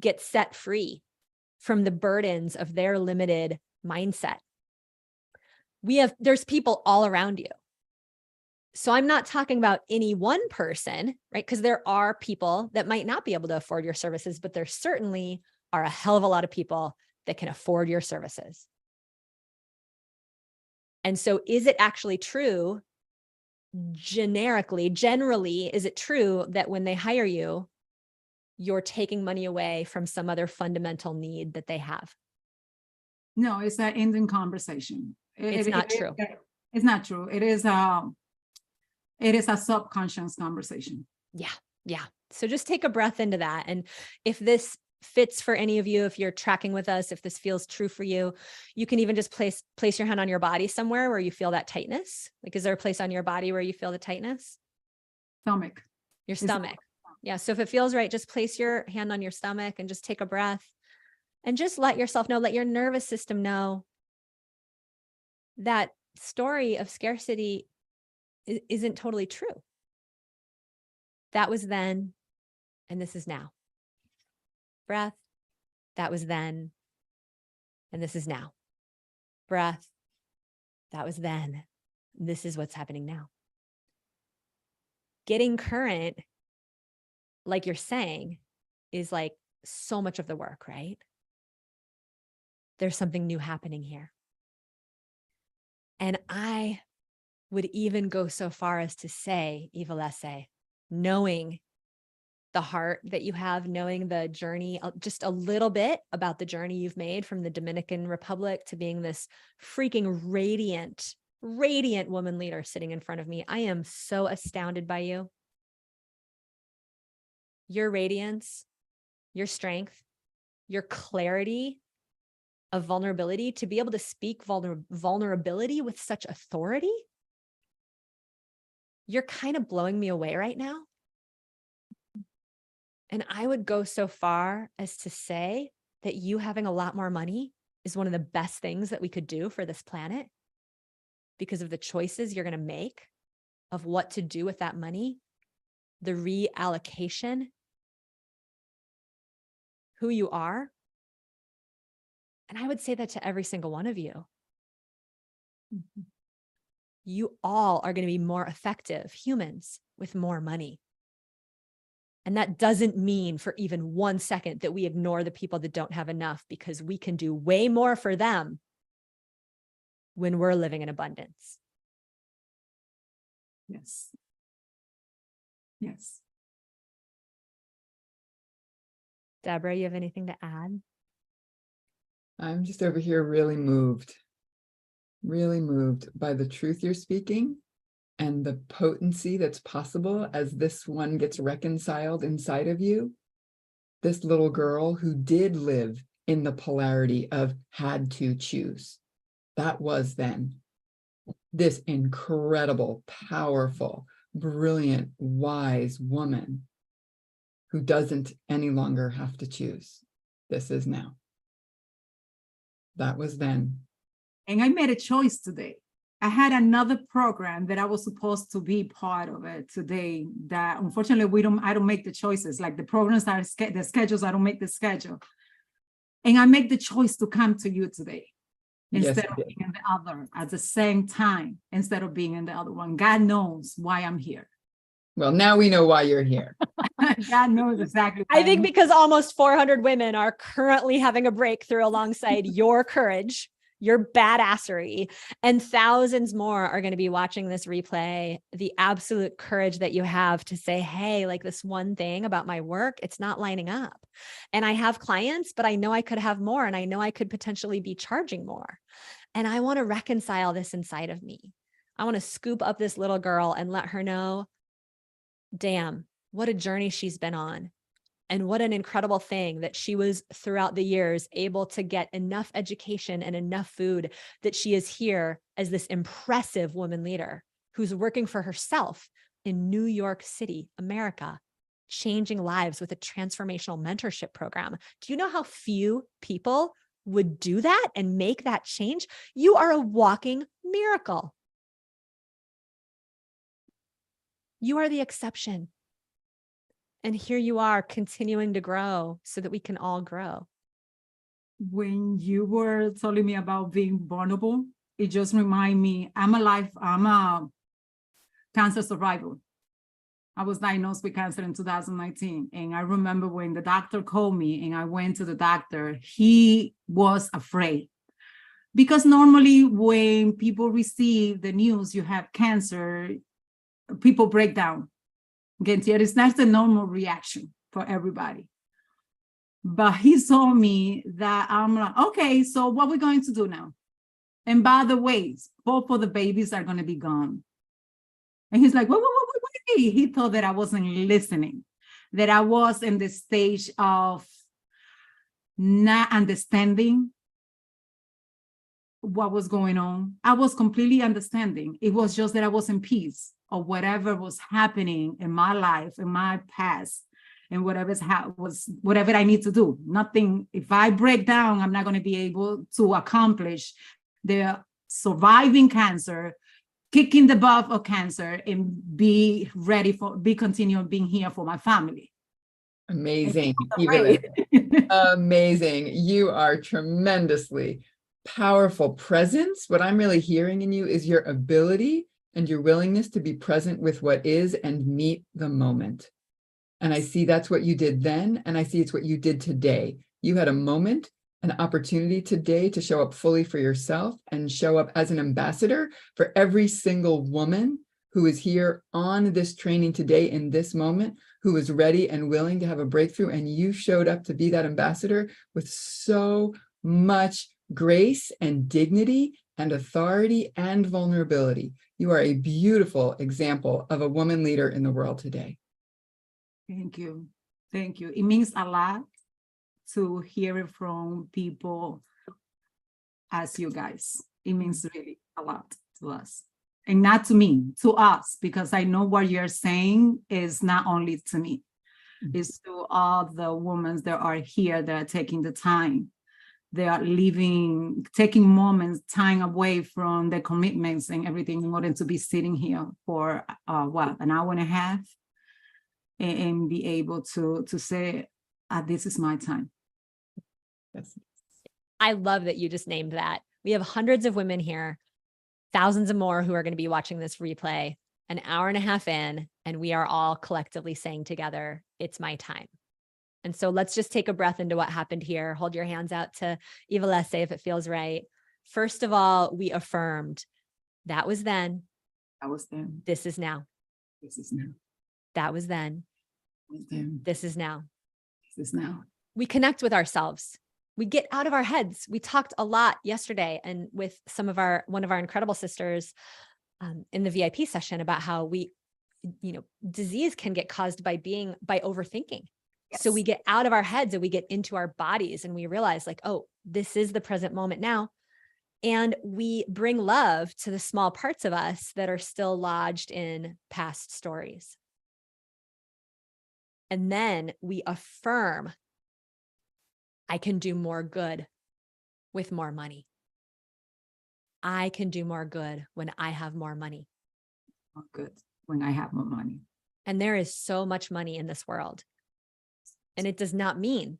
get set free from the burdens of their limited mindset. There's people all around you. So I'm not talking about any one person, right? Because there are people that might not be able to afford your services, but there certainly are a hell of a lot of people that can afford your services. And so is it actually true, generally, is it true that when they hire you, you're taking money away from some other fundamental need that they have? No, it's an ending conversation. It's not true. It's not true. It is a subconscious conversation. Yeah. Yeah. So just take a breath into that. And if this fits for any of you, if you're tracking with us, if this feels true for you, you can even just place your hand on your body somewhere where you feel that tightness. Like, is there a place on your body where you feel the tightness? Stomach. Your stomach. Yeah. So if it feels right, just place your hand on your stomach and just take a breath and just let yourself know, let your nervous system know that story of scarcity isn't totally true. That was then, and this is now. Breath. That was then, and this is now. Breath. That was then. This is what's happening now. Getting current, like you're saying, is like so much of the work, right? There's something new happening here. And I would even go so far as to say, Ivalese, knowing the heart that you have, knowing the journey, just a little bit about the journey you've made from the Dominican Republic to being this freaking radiant woman leader sitting in front of me. I am so astounded by you. Your radiance, your strength, your clarity of vulnerability, to be able to speak vulnerability with such authority. You're kind of blowing me away right now. And I would go so far as to say that you having a lot more money is one of the best things that we could do for this planet, because of the choices you're going to make of what to do with that money, the reallocation, who you are. And I would say that to every single one of you. You all are going to be more effective humans with more money. And that doesn't mean for even 1 second that we ignore the people that don't have enough, because we can do way more for them when we're living in abundance. Yes. Yes. Deborah, you have anything to add? I'm just over here really moved by the truth you're speaking and the potency that's possible as this one gets reconciled inside of you. This little girl who did live in the polarity of had to choose. That was then. This incredible, powerful, brilliant, wise woman who doesn't any longer have to choose. This is now. That was then. And I made a choice today. I had another program that I was supposed to be part of it today that unfortunately I don't make the choices. Like the programs are the schedules, I don't make the schedule. And I make the choice to come to you today instead of being in the other at the same time, instead of being in the other one. God knows why I'm here. Well, now we know why you're here. God knows exactly. I think because almost 400 women are currently having a breakthrough alongside your courage, your badassery, and thousands more are going to be watching this replay. The absolute courage that you have to say, hey, like this one thing about my work, it's not lining up. And I have clients, but I know I could have more, and I know I could potentially be charging more. And I want to reconcile this inside of me. I want to scoop up this little girl and let her know, damn, what a journey she's been on. And what an incredible thing that she was throughout the years able to get enough education and enough food that she is here as this impressive woman leader who's working for herself in New York City, America, changing lives with a transformational mentorship program. Do you know how few people would do that and make that change? You are a walking miracle. You are the exception. And here you are continuing to grow so that we can all grow. When you were telling me about being vulnerable, it just reminded me, I'm a cancer survivor. I was diagnosed with cancer in 2019. And I remember when the doctor called me and I went to the doctor, he was afraid. Because normally when people receive the news, you have cancer, people break down. It's not the normal reaction for everybody. But he saw me that I'm like, okay, so what we're going to do now? And by the way, both of the babies are going to be gone. And he's like, wait. He thought that I wasn't listening, that I was in the stage of not understanding what was going on. I was completely understanding. It was just that I was in peace of whatever was happening in my life, in my past, and whatever I need to do. Nothing, if I break down, I'm not going to be able to accomplish the surviving cancer, kicking the butt of cancer, and be continue being here for my family. Amazing. Amazing. You are tremendously powerful presence. What I'm really hearing in you is your ability and your willingness to be present with what is and meet the moment. And I see that's what you did then, and I see it's what you did today. You had a moment, an opportunity today to show up fully for yourself and show up as an ambassador for every single woman who is here on this training today in this moment, who is ready and willing to have a breakthrough. And you showed up to be that ambassador with so much grace and dignity and authority and vulnerability. You are a beautiful example of a woman leader in the world today. Thank you. Thank you. It means a lot to hear it from people as you guys. It means really a lot to us. And not to me, to us, because I know what you're saying is not only to me, it's to all the women that are here that are taking the time. They are taking moments, time away from their commitments and everything in order to be sitting here for an hour and a half and be able to say, this is my time. Yes. I love that you just named that. We have hundreds of women here, thousands of more who are going to be watching this replay an hour and a half in, and we are all collectively saying together, it's my time. And so let's just take a breath into what happened here. Hold your hands out to Ivalese if it feels right. First of all, we affirmed that was then. That was then. This is now. This is now. That was then. This is now. This is now. We connect with ourselves. We get out of our heads. We talked a lot yesterday and with one of our incredible sisters in the VIP session about how disease can get caused by overthinking. Yes. So we get out of our heads and we get into our bodies and we realize like, oh, this is the present moment now. And we bring love to the small parts of us that are still lodged in past stories. And then we affirm, I can do more good with more money. I can do more good when I have more money. More good when I have more money. And there is so much money in this world. And it does not mean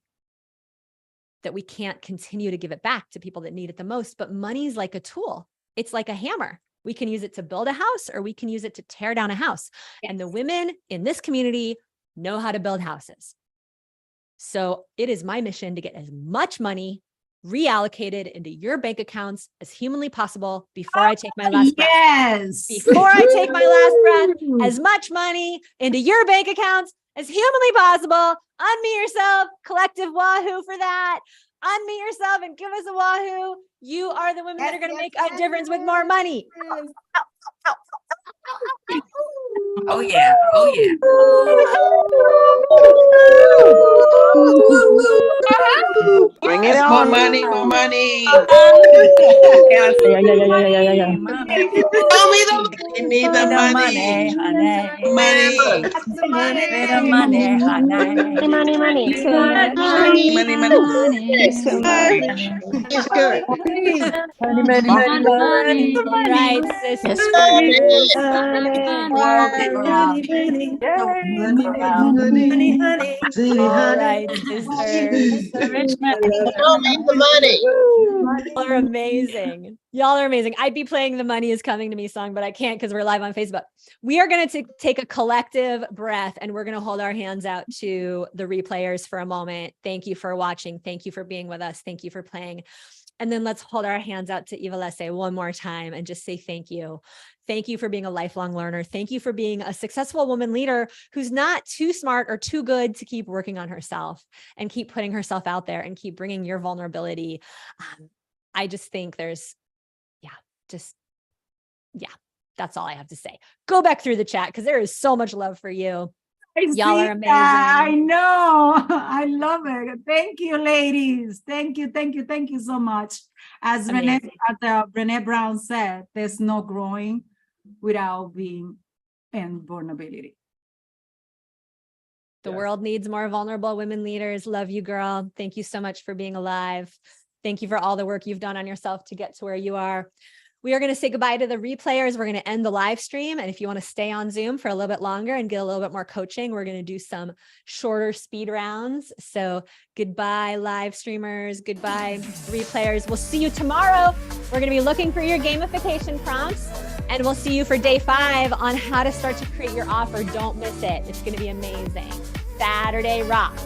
that we can't continue to give it back to people that need it the most, but money is like a tool. It's like a hammer. We can use it to build a house or we can use it to tear down a house. Yes. And the women in this community know how to build houses. So it is my mission to get as much money reallocated into your bank accounts as humanly possible before I take my last breath. Yes. Before I take my last breath, as much money into your bank accounts as humanly possible. Unmute yourself, collective wahoo for that. Unmute yourself and give us a wahoo. You are the women that are going to make a difference with more money. Oh yeah. Oh yeah. Bring it on. More money, more money. Yes. Yeah. Tell me the money. Give me the money, honey. Money. The money. The money, honey. Money. Money, money. It's good. Money. All right, sisters. All right, sisters. Y'all are amazing. Y'all are amazing. I'd be playing the Money Is Coming to Me song, but I can't because we're live on Facebook. We are going to take a collective breath and we're going to hold our hands out to the replayers for a moment. Thank you for watching. Thank you for being with us. Thank you for playing. And then let's hold our hands out to Ivalese one more time and just say thank you. Thank you for being a lifelong learner. Thank you for being a successful woman leader who's not too smart or too good to keep working on herself and keep putting herself out there and keep bringing your vulnerability. I just think that's all I have to say. Go back through the chat because there is so much love for you. Y'all are amazing. I know. I love it. Thank you, ladies. Thank you, thank you, thank you so much. As Brené Brown said, there's no growing without being in vulnerability. The world needs more vulnerable women leaders. Love you, girl. Thank you so much for being alive. Thank you for all the work you've done on yourself to get to where you are. We are going to say goodbye to the replayers. We're going to end the live stream. And if you want to stay on Zoom for a little bit longer and get a little bit more coaching, we're going to do some shorter speed rounds. So goodbye, live streamers. Goodbye, replayers. We'll see you tomorrow. We're going to be looking for your gamification prompts. And we'll see you for day 5 on how to start to create your offer. Don't miss it. It's going to be amazing. Saturday rocks.